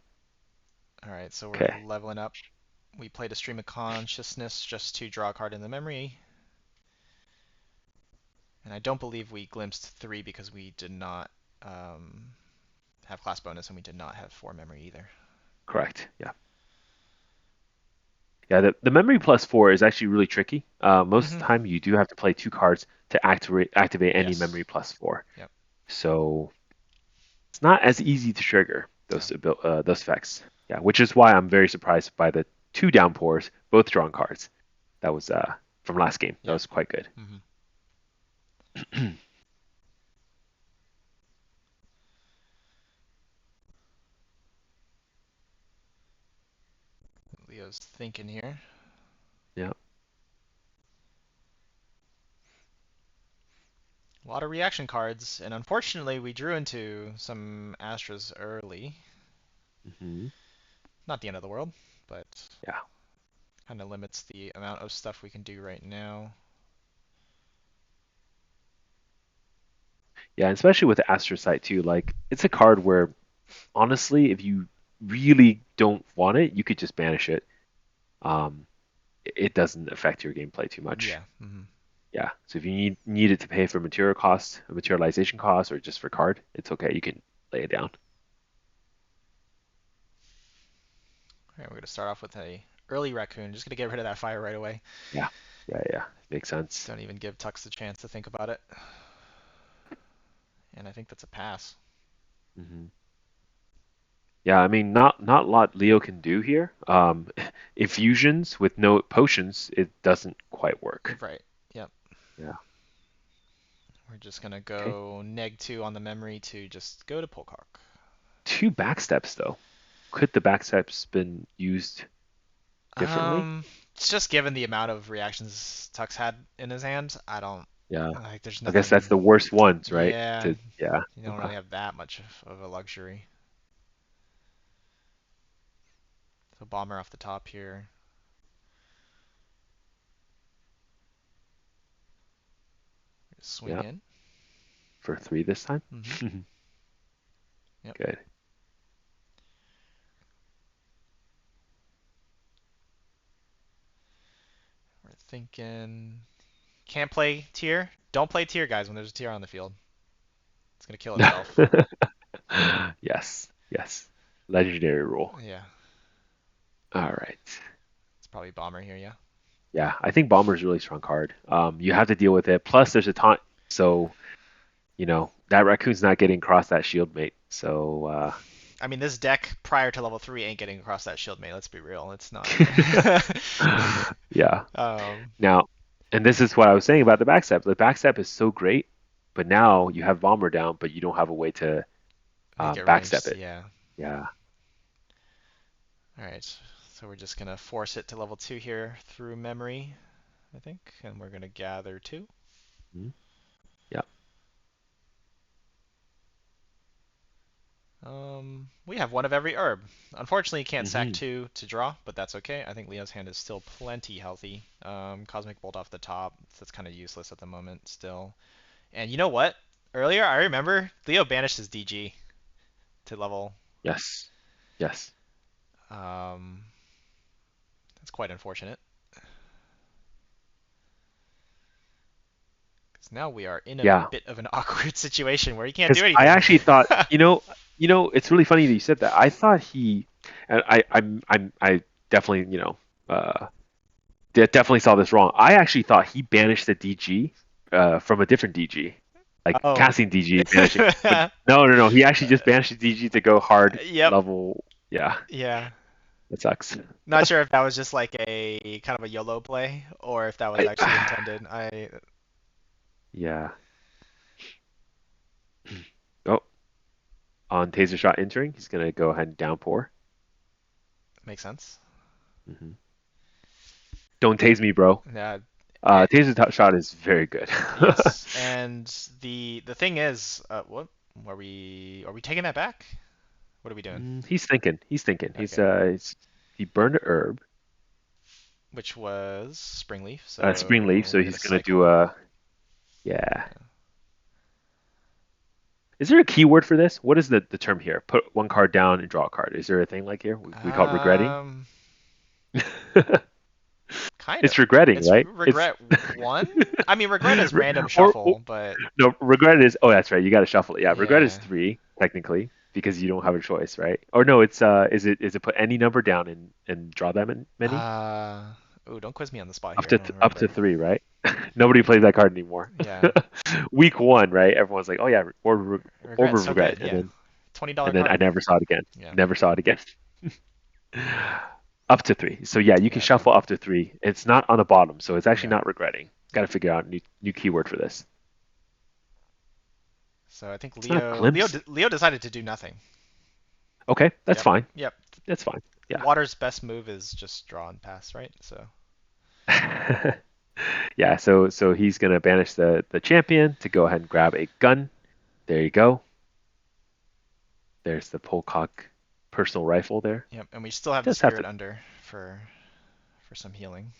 All right. So we're Okay. leveling up. We played a Stream of Consciousness just to draw a card in the memory. And I don't believe we glimpsed 3 because we did not um, have class bonus and we did not have 4 memory either. Correct. Yeah. Yeah, the memory plus 4 is actually really tricky. Most of Hmm. the time, you do have to play 2 cards to activate any Yes. memory plus 4. Yep. So it's not as easy to trigger No. those effects. Yeah, which is why I'm very surprised by the 2 downpours, both drawn cards. That was from last game. That Yep. was quite good. Hmm. Leo's thinking here. Yeah. A lot of reaction cards, and unfortunately, we drew into some Astras early. Hmm. Not the end of the world, but Yeah. kind of limits the amount of stuff we can do right now. Yeah, and especially with the Astrocyte too. Like it's a card where honestly, if you really don't want it, you could just banish it. Um, it doesn't affect your gameplay too much. Yeah. Hmm. Yeah. So if you need it to pay for material cost, a materialization cost, or just for card, it's okay. You can lay it down. All right, we're gonna start off with a early raccoon. Just gonna get rid of that fire right away. Yeah. Yeah. Yeah. Makes sense. Don't even give Tux the chance to think about it. And I think that's a pass. Hmm. Yeah. I mean, not a lot Leo can do here. Infusions with no potions, it doesn't quite work. Right. Yep. Yeah. We're just gonna Okay. go neg 2 on the memory to just go to Polkhawk. 2 backsteps though. Could the backsteps been used differently? It's just given the amount of reactions Tux had in his hand, I don't Yeah. like. There's I guess that's nothing. the worst ones, right? Yeah, To yeah. you don't Okay. really have that much of a luxury. So bomber off the top here. Swing Yeah. in. For 3 this time. Mm-hmm. Yep. Good. We're thinking. Can't play tier. Don't play tier, guys, when there's a tier on the field. It's gonna kill itself. Yes. Yes. Legendary rule. Yeah. All right. It's probably bomber here. Yeah. Yeah, I think Bomber's a really strong card. You have to deal with it. Plus, there's a taunt, so that raccoon's not getting across that shield mate. So I mean, this deck prior to level 3 ain't getting across that shield mate. Let's be real. It's not. yeah. um, Now, and this is what I was saying about the backstep. The backstep is so great, but now you have Bomber down, but you don't have a way to make it backstep ranged. it. Yeah. Yeah. All right. So we're just gonna force it to level 2 here through memory, I think, and we're gonna gather 2. Mhm. Yeah. We have one of every herb. Unfortunately, you can't sack Hmm. 2 to draw, but that's okay. I think Leo's hand is still plenty healthy. Cosmic Bolt off the top. That's kind of useless at the moment still. And you know what? Earlier, I remember Leo banished his DG to level. Yes. Yes. Um, that's quite unfortunate. Because now we are in a Yeah. bit of an awkward situation where he can't Because do I anything. actually thought, it's really funny that you said that. I thought and I definitely, definitely saw this wrong. I actually thought he banished the DG from a different DG, like Oh. casting DG, banishing. But no, no, no. He actually just banished the DG to go hard Yep. level. Yeah, Yeah. that sucks. Not sure if that was just like a kind of a YOLO play or if that was actually intended. Yeah. Oh, on taser shot entering, he's gonna go ahead and downpour. Makes sense. Hmm. Don't tase me, bro. Yeah. eh, Shot is very good. yes. And the thing is, what are we taking that back? What are we doing? He's thinking. He's thinking. Okay. He burned a herb, Which was Springleaf, spring leaf, so so we're gonna he's gonna do cycle. a yeah. Is there a keyword for this? What is the term here? Put 1 card down and draw a card. Is there a thing like here? We call it regretting. Um, kind of. It's regretting, It's right? It's regret one. I mean, regret is random or shuffle, but no, regret is. Oh, that's right. You got to shuffle it. Yeah, regret is yeah. 3 technically because you don't have a choice, right? Or no, it's is it put any number down and draw that many Uh, oh, don't quiz me on the spot up here. I to don't up to remember. 3, right? Nobody plays that card anymore. Yeah. Week 1, right? Everyone's like, oh yeah, orb Regret's of so regret, good. and Yeah. then $20 I card. never saw it again. Yeah. Never saw it again. Up to 3. So yeah, you can Gotcha. shuffle up to 3. It's not on the bottom, so it's actually Yeah. not regretting. Got to figure out new keyword for this. So I think It's not Leo glimpse. Leo decided to do nothing. Okay, that's Yep. fine. Yep. That's fine. Yeah. Water's best move is just draw and pass, right? So Yeah, so he's gonna banish the champion to go ahead and grab a gun. There you go. There's the Polkhawk personal rifle there. yep. And we still have the Does have spirit to. under for some healing.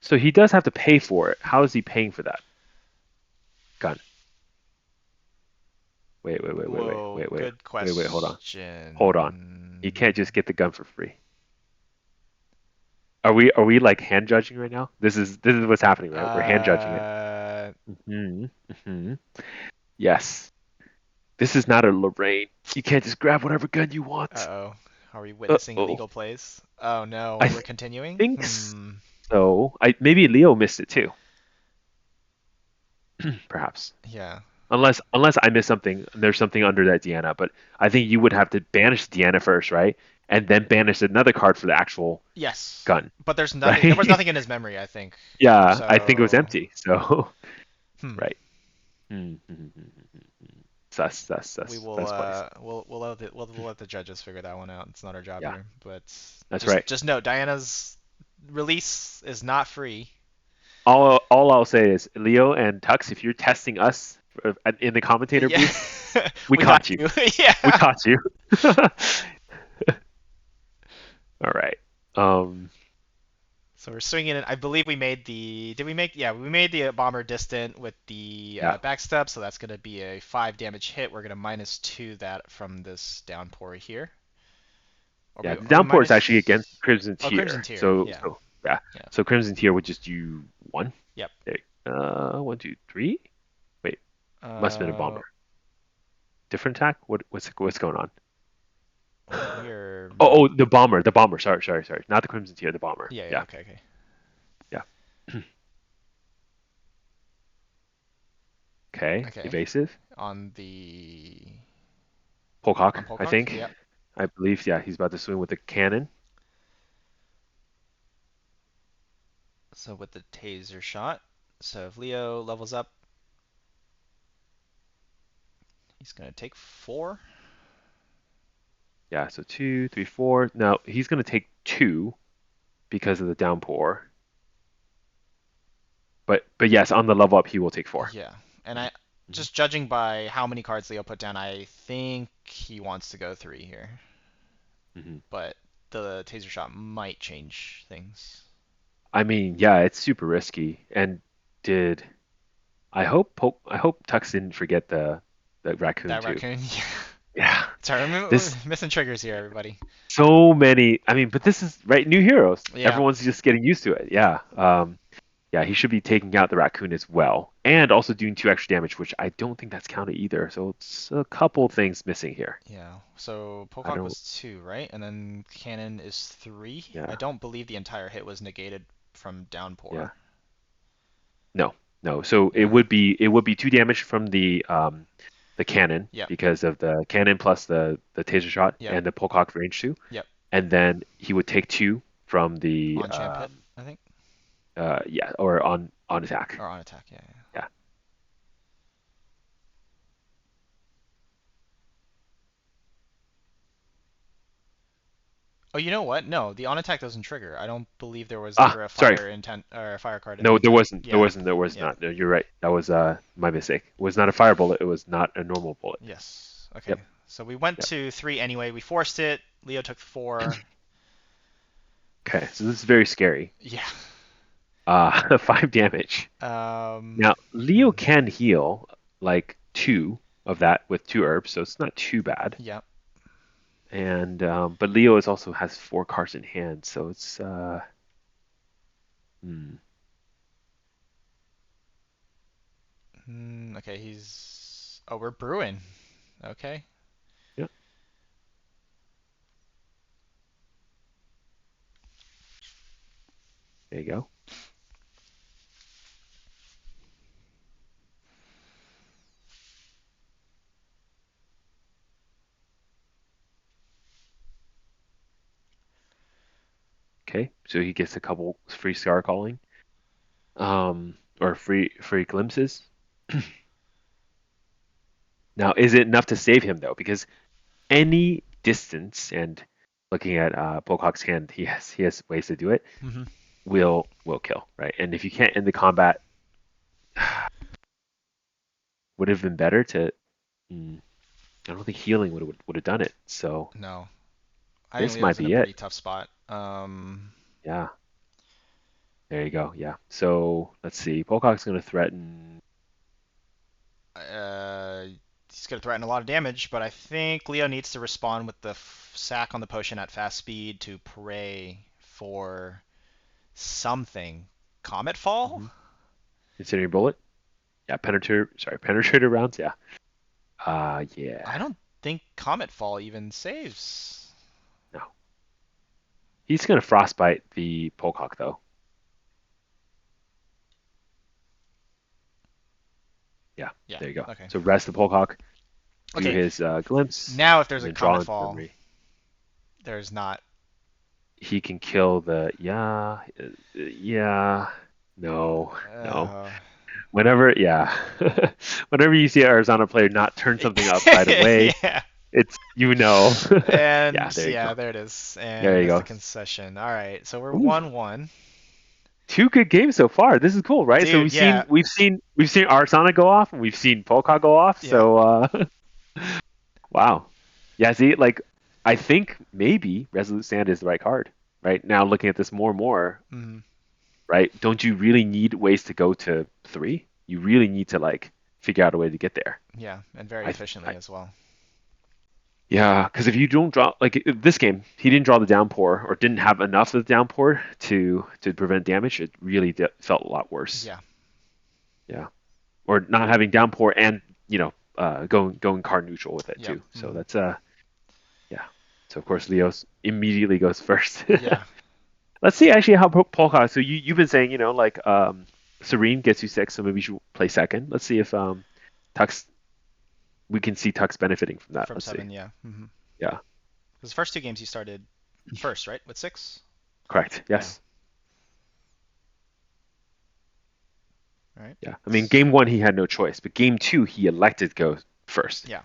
So he does have to pay for it. How is he paying for that gun? Wait, wait, wait, wait, wait, Whoa, wait, wait, good wait. Hold on. You question. can't just get the gun for free. Are we like hand judging right now? This is what's happening, right? We're hand judging it. Uh, Hmm hmm Yes. This is not a Lorraine. You can't just grab whatever gun you want. uh-oh. Are we witnessing Uh-oh. illegal plays? Oh no, I we're continuing? think so. Maybe Leo missed it too, perhaps. Yeah. Unless I missed something, and there's something under that Deanna, but I think you would have to banish Deanna first, right? And then banish another card for the actual Yes. gun, But there's nothing. There was right? nothing in his memory, I think. Yeah, I think it was So, empty. So, hmm. right. Mm-hmm. Sus, sus, We sus. will That's spicy. we'll let the judges figure that one out. It's not our job Yeah, here. But that's right. just note Diana's release is not free. All I'll say is, Leo and Tux, if you're testing us in the commentator Yeah. booth, we We got caught you. you. We Yeah. caught you. All right. Um, So we're swinging it. I believe we made the. Did we make? Yeah, we made the bomber distant with the yeah, backstep. So that's going to be a 5 damage hit. We're going to -2 that from this downpour here. yeah. The Are we downpour is actually minus? against Crimson Oh, Crimson Tier. Tier. So, Yeah. so yeah. Yeah. So Crimson Tier would just do 1. Yep. There. 1, 2, 3. Wait, must have been a Uh, bomber. Different attack? What's going on? we're. Oh, the bomber. The bomber. Sorry. Not the Crimson Tier. The bomber. Yeah. Yeah. Yeah. Okay. Yeah. Okay. Okay. Evasive. On the. Polkhawk, On I Polkhawk. think. Yep. I believe. Yeah, he's about to swing with the cannon. So with the taser shot. So if Leo levels up, he's going to take 4. Yeah. So 2, 3, 4. Now he's gonna take 2 because of the downpour. But yes, on the level up, he will take 4. Yeah. And I Mhm. just judging by how many cards Leo put down, I think he wants to go 3 here. Mhm. But the taser shot might change things. I mean, yeah, it's super risky. And did I hope Tux didn't forget the raccoon That too. raccoon. Yeah. Sorry, we're This missing triggers here, everybody. so many. I mean, but this is right. New heroes. Yeah. Everyone's just getting used to it. Yeah. Yeah. He should be taking out the raccoon as well, and also doing 2 extra damage, which I don't think that's counted either. So it's a couple things missing here. Yeah. So I Polkhawk don't. was 2, right? And then cannon is 3. I Yeah. don't believe the entire hit was negated from Yeah. downpour. No. No. So it Yeah. would be 2 damage from the cannon Yep. because of the cannon plus the taser shot Yep. and the Polkhawk range 2, Yep. and then he would take 2 from the On champ hit, I think, yeah, or on attack. or on attack. Yeah. Yeah. Yeah. Oh, you know what? No, the on attack doesn't trigger. I don't believe there was Ah, ever a sorry. fire intent or a fire card in the No, there intent. wasn't. There Yeah. wasn't. There was Yeah. not. No, you're right. That was my mistake. It was not a fire bullet. It was not a normal bullet. Yes. Okay. Yep. So we went Yep. to 3 anyway. We forced it. Leo took 4. Okay. So this is very scary. Yeah. 5 damage. Um. Now Leo can heal like 2 of that with 2 herbs, so it's not too bad. Yeah. And but Leo is also has 4 cards in hand, so it's hmm, Okay, he's. Oh, we're brewing. Okay. yeah, there you go. Okay, so he gets a couple free scar calling, or free glimpses. Now, is it enough to save him though? Because any distance, and looking at Polkhawk's hand, he has ways to do it. Hmm. Will kill, right? And if you can't end the combat, would have been better to. Mm, I don't think healing would have done it. So No, I think this Leo's might in a be it. pretty tough spot. Yeah, there you go. Yeah. So let's see. Polkhawk's going to threaten. Uh, he's gonna threaten a lot of damage, but I think Leo needs to respond with the sack on the potion at fast speed to pray for something. Comet fall? Mhm. Incendiary bullet. Yeah, penetrator rounds. Yeah. I Yeah. don't think Comet fall even saves. No. He's gonna frostbite the Polkhawk though. Yeah. Yeah. There you go. Okay. So rest the Polkhawk, do Okay. his glimpse, Now, if there's and a then draw Comet into fall, memory. there's not. He can kill the yeah. No. No. Uh, Yeah. Whenever you see an Arizona player not turn something up right away, yeah. it's Yeah. And There you yeah, go. there it is. There And you there's the go. concession. All right. So we're Ooh. 1-1. 2 good games so far. This is cool, right? So Dude, yeah. we've seen Arisanna go off and we've seen Polka go off. Yeah. So wow. Yeah, see, like I think maybe Resolute Sand is the right card. Right now looking at this more and more, Mhm. right? Don't you really need ways to go to 3? You really need to like figure out a way to get there. Yeah, and very I, efficiently I as well. Yeah, because if you don't draw like this game, he didn't draw the downpour or didn't have enough of the downpour to prevent damage. It really felt a lot worse. Yeah. Yeah, or not having downpour and going card neutral with it Yep. too. So Mhm. that's yeah. So of course Leos immediately goes first. Yeah. Let's see actually how Polka. So you've been saying like Serene gets you 6, so maybe you should play second. Let's see if Tux we can see Tux benefiting from that. From Let's see. 7, yeah. Mhm. Yeah, Because the first two games you started first, right? With 6? correct. Yeah. Yes. All right. Yeah. I mean, game 1 he had no choice, but game 2 he elected to go first. Yeah.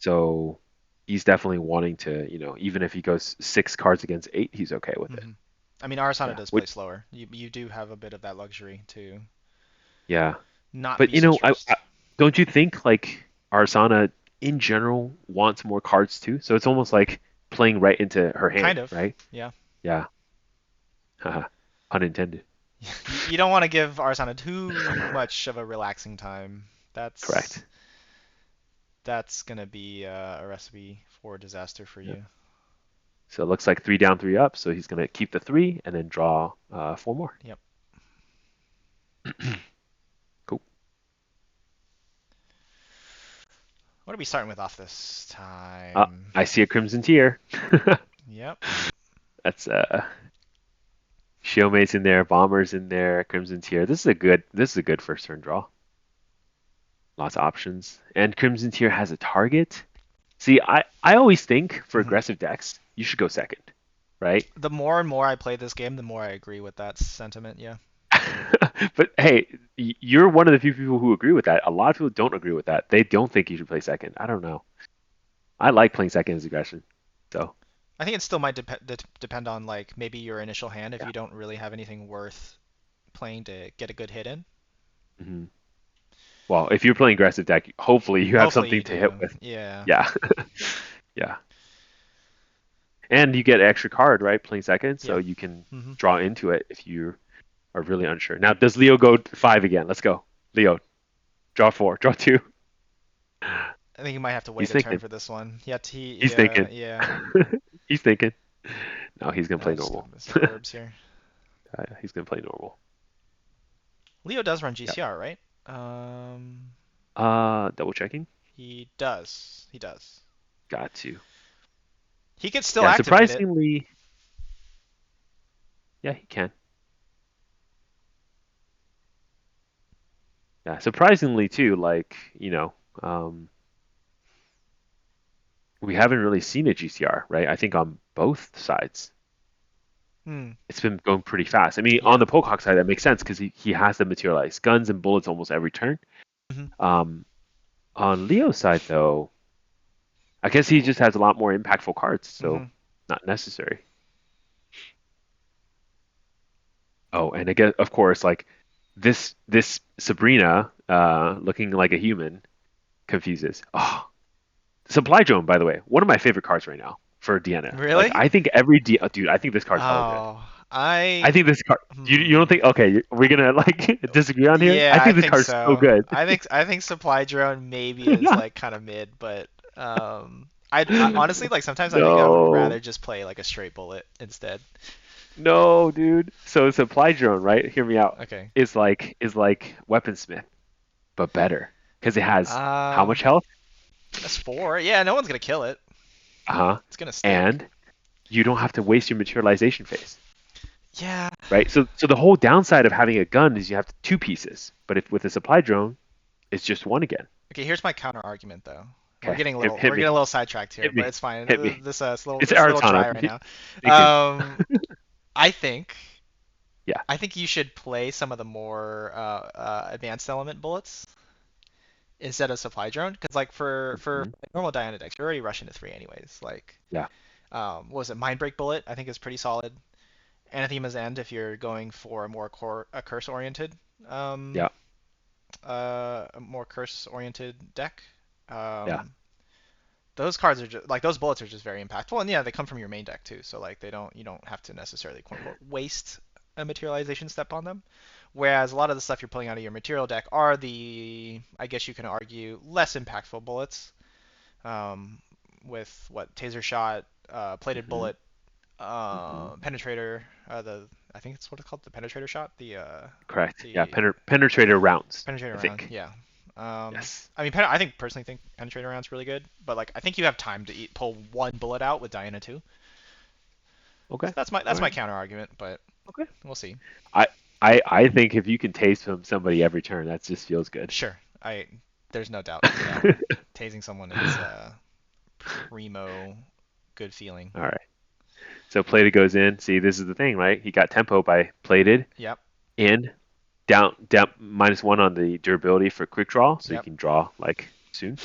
So he's definitely wanting to, even if he goes 6 cards against 8, he's okay with it. Mhm. I mean, Arasana Yeah. does play slower. You do have a bit of that luxury to Yeah. not But be so I stressed. don't you think like Arsana in general wants more cards too? So it's almost like playing right into her Kind hand, of. right? Yeah. Yeah. Haha. Pun intended. You don't want to give Arasana too much of a relaxing time. That's Correct. that's gonna be a recipe for disaster for Yeah. you. So it looks like 3 down, 3 up. So he's gonna keep the 3 and then draw 4 more. Yep. Cool. What are we starting with off this time? I see a Crimson Tier. Yep. That's Shieldmate's in there, Bomber's in there, Crimson Tier. This is a good first turn draw. Lots of options. And Crimson Tier has a target. See, I always think for Mhm. aggressive decks, you should go second, right? The more and more I play this game, the more I agree with that sentiment. Yeah. But hey, you're one of the few people who agree with that. A lot of people don't agree with that. They don't think you should play second. I don't know. I like playing second as aggression. So, I think it still might depend on like maybe your initial hand if yeah. you don't really have anything worth playing to get a good hit in. hmm Well, if you're playing aggressive deck, hopefully you have Hopefully something you to hit do. with. Yeah. Yeah. Yeah. And you get an extra card, right? Playing second, so Yeah. you can Hmm. draw into it if you are really unsure. Now, does Leo go 5 again? Let's go. Leo, draw 4, draw 2. I think you might have to He's wait a turn thinking. for this one. Yeah, He's thinking. yeah. He's thinking. No, he's gonna I play just normal. got Mr. Orbs here. He's gonna play normal. Leo does run Yep. GCR, right? Um, Double checking. he does. He does. Got to. He could still Yeah, activate it. surprisingly, yeah, he can. Yeah, surprisingly too, like, we haven't really seen a GCR, right? I think on both sides, Hmm. it's been going pretty fast. I mean, on Yeah. the Polkhawk side, that makes sense because he has to materialize guns and bullets almost every turn. Hmm. Um, on Leo's side, though, I guess he just has a lot more impactful cards, so Hmm. not necessary. Oh, and again, of course, like this Sabrina, looking like a human, confuses. Oh, Supply Drone, by the way, one of my favorite cards right now for Deanna. Like, Really? I think dude, I think this card's hella good. Oh, I think this card. You don't think? Okay, we're gonna like disagree on here. I Yeah, I think this think card's so so. good. I think Supply Drone maybe is like kind of mid, but I honestly like sometimes I think I would rather No, just play like a straight bullet instead. no, dude. So Supply Drone, right? Hear me out. Okay. Is like Weaponsmith, but better because it has how Um, much health? that's four. Yeah, no one's gonna kill it. Uh-huh. It's gonna stick. And you don't have to waste your materialization phase, Yeah. right? So the whole downside of having a gun is you have two pieces, but if with a Supply Drone, it's just one again. Okay, here's my counter argument though. We're Okay, getting a hit, little hit we're me, getting a little sidetracked here, hit but me, it's fine. hit me. This It's a little Arisanna. dry right now. Dig in. I think Yeah. I think you should play some of the more advanced element bullets instead of supply drone because like for Hmm. normal Diana decks you're already rushing to three anyways. Like Yeah. what was it, Mindbreak Bullet I think is pretty solid. Anathema's End if you're going for a more a curse oriented Yeah. a more curse oriented deck. Yeah. Um, those cards are just like those bullets are just very impactful, and yeah, they come from your main deck too. So like they don't you don't have to necessarily quote unquote waste a materialization step on them. Whereas a lot of the stuff you're pulling out of your material deck are the, I guess you can argue, less impactful bullets. Um, with what taser shot, plated Hmm. bullet, Hmm. penetrator, the I think it's what it's called, the penetrator shot, Correct. Yeah. the Penetrator rounds, penetrator I round, think. yeah. Yes. I mean, I think personally think penetrator round's really good, but like I think you have time to pull one bullet out with Diana too. So Okay. All that's my right. counter argument, but Okay. we'll see. I I think if you can taste from somebody every turn, that just feels good. Sure, there's no doubt. Yeah, tasing someone is primo good feeling. All right. So plated goes in. See, this is the thing, right? He got tempo by plated Yep, in, down -1 on the durability for quick draw, so you yep. can draw like soon.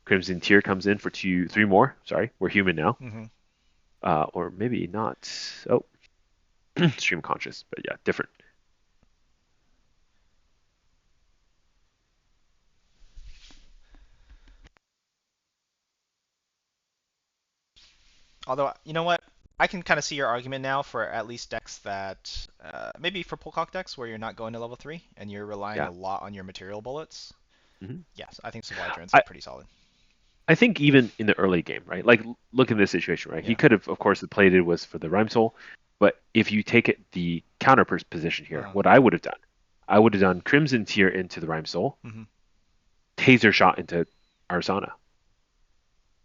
Crimson Tier comes in for three more. Sorry, we're human now. Hmm. Or maybe not. Oh, stream conscious, but yeah, different. Although you know what, I can kind of see your argument now for at least decks that maybe for Polkhawk decks where you're not going to level three and you're relying Yeah. a lot on your material bullets. Hmm. Yes, I think Supply Drone's I pretty solid. I think even in the early game, right? Like look in this situation, right? He Yeah. could have, of course, the plated was for the Rhyme Soul, but if you take it the counter position here, Uh, what I would have done, I would have done Crimson Tier into the Rhyme Soul, hmm. Taser Shot into Arsana,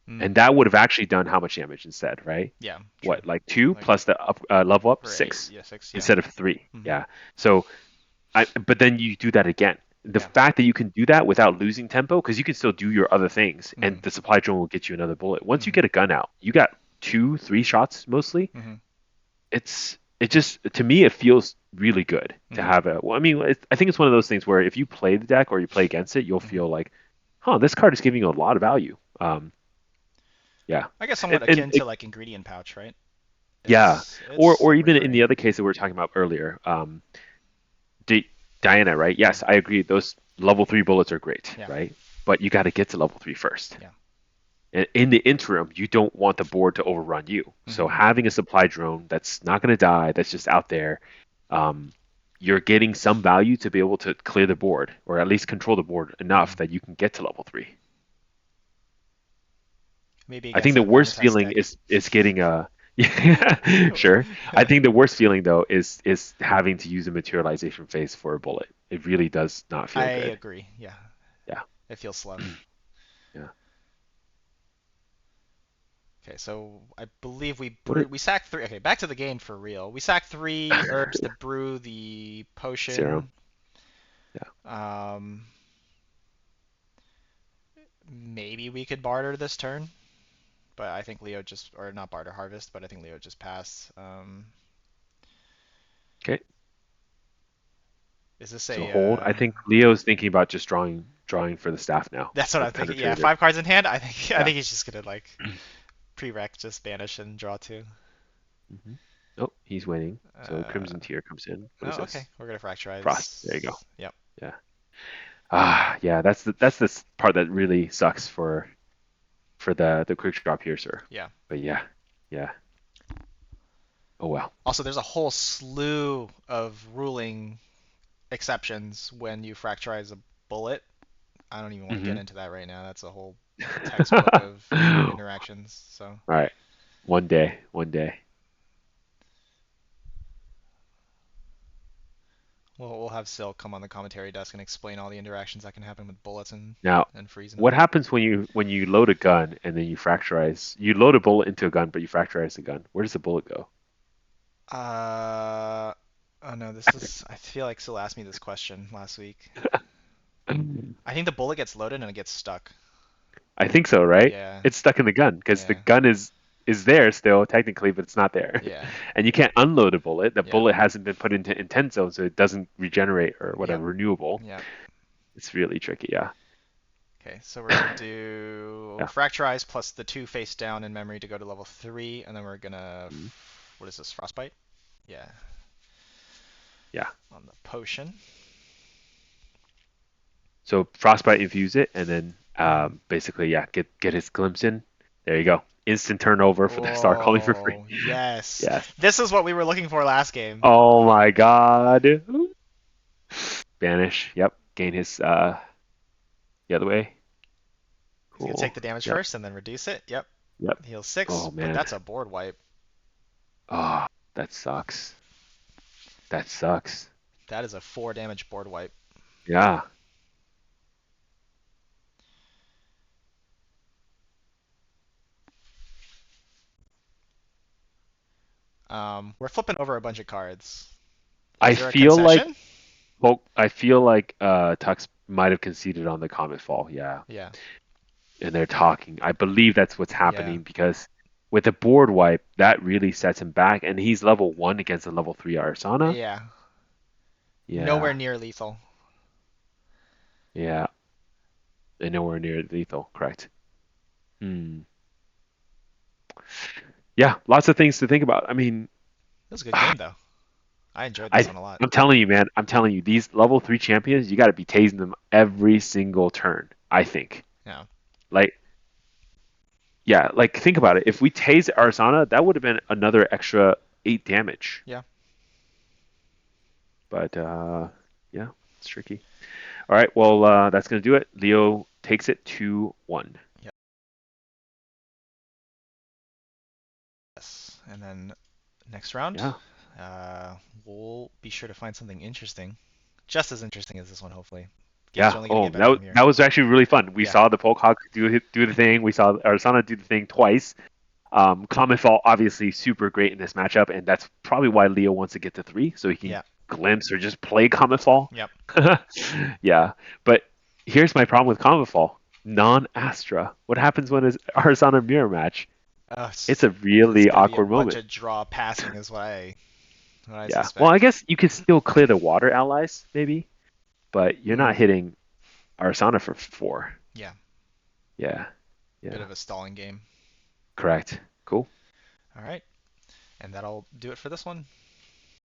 Mm, and that would have actually done how much damage instead, right? yeah, true. What, like two Like plus the level up for eight, six yeah, six, yeah. instead of three? Hmm. Yeah. So but then you do that again. The Yeah. fact that you can do that without losing tempo, because you can still do your other things, Hmm. and the supply drone will get you another bullet. Once you Hmm. get a gun out, you got two, three shots mostly. Hmm. It just to me it feels really good to Hmm. have a. Well, I mean, I think it's one of those things where if you play the deck or you play against it, you'll Hmm. feel like, huh, this card is giving you a lot of value. Yeah, I guess somewhat and akin to like ingredient pouch, right? yeah, It's or even in the recurring. other case that we were talking about earlier, Diana, right? Yeah. Yes, I agree. Those level three bullets are great, Yeah. right? But you got to get to level three first. Yeah. And in the interim, you don't want the board to overrun you. So Hmm. having a supply drone that's not going to die, that's just out there, um, you're getting some value to be able to clear the board or at least control the board enough Hmm. that you can get to level three. Maybe it I gets think the a worst Vermintide feeling deck. is getting a yeah, sure. I think the worst feeling though is having to use a materialization phase for a bullet. It really does not I feel good. agree. Yeah, Yeah. it feels slow. Yeah. Okay, so I believe What it we sacked three. Okay, back to the game for real. We sacked three herbs to brew the serum. potion. Yeah. Um, Maybe we could barter this turn, but I think Leo just, or not barter harvest, but I think Leo just passed. Okay. Is this So a? hold. I think Leo's thinking about just drawing for the staff now That's what I'm with thinking. Yeah, penetrator. 5 cards in hand. I think Yeah. he's just gonna like prereq, just banish and draw two. hmm Oh, he's winning. So Uh, Crimson Tear comes in. What is oh, okay. this? We're gonna Frost. There you go. fracturize. Yep. Yeah. Yeah. That's the part that really sucks for the quick drop here, sir. Yeah. But yeah. Yeah. Oh well. Also, there's a whole slew of ruling exceptions when you fracturize a bullet. I don't even want to get hmm into that right now. That's a whole textbook of All interactions. So right. One day. One day. we'll have Sil come on the commentary desk and explain all the interactions that can happen with bullets Now, and freezing what them. happens when you load a gun and then you fracturize? You load a bullet into a gun, but you fracturize the gun. Where does the bullet go? Uh, oh no, this is. I feel like Sil asked me this question last week. I think the bullet gets loaded and it gets stuck. I think so, right? Yeah, It's stuck in the gun because the yeah, gun is there still technically, but it's not there. yeah, And you can't unload a bullet. The yeah, bullet hasn't been put into intent zone, so it doesn't regenerate or yep, whatever renewable. yep. It's really tricky. Yeah, Okay, so we're gonna do yeah. fracturize plus the two face down in memory to go to level 3, and then we're gonna Mhm. what is this, frostbite? Yeah, Yeah. on the potion. So frostbite infuse it, and then Hmm. basically, yeah, get his glimpse in. There you go. Instant turnover for the star calling for free. Oh yes, Yes. this is what we were looking for last game. Oh my God. Banish. Yep. Gain his the other way. He's gonna Cool. take the damage Yep. first and then reduce it. Yep, Yep. heal 6, Oh but man. that's a board wipe. Oh, that sucks. That sucks. That is a 4 damage board wipe. Yeah. We're flipping over a bunch of cards. I Is there a feel like concession? Tux might have conceded on the Comet Fall. Yeah. Yeah, And they're talking. I believe that's what's yeah, happening because with the board wipe, that really sets him back, and he's level 1 against a level 3 Arisanna. yeah. Nowhere Yeah. near lethal. Yeah. And nowhere near lethal, correct. Hmm. Yeah, lots of things to think about. I mean, It was a good game though. I enjoyed this I one a lot. I'm telling you, man, I'm telling you, these level 3 champions, you got to be tasing them every single turn, I think. Yeah, Like, yeah, like think about it. If we tase Arsana, that would have been another extra 8 damage. yeah. But yeah, it's tricky. All right, well, that's going to do it. Leo takes it 2-1. Yes. And then next round, Yeah. we'll be sure to find something interesting. Just as interesting as this one, hopefully. Games Yeah. are only going to Oh, get better from here. that was actually really fun. We Yeah, saw the Polkhawk do the thing. We saw Arsana do the thing twice. Common Fall obviously super great in this matchup, and that's probably why Leo wants to get to 3 so he can yeah, glimpse or just play Common Fall. yep. Yeah, but here's my problem with Common Fall. Non-Astra. What happens when it's Arsana mirror match? It's a It's really going to be a awkward bunch moment. of draw passing, is what I Yeah. Well, I suspect. guess you could still clear the water allies, maybe, but you're not Mm, hitting Arsana for 4. yeah, Yeah. bit Yeah. of a stalling game. Correct. Cool. All right, and that'll do it for this one.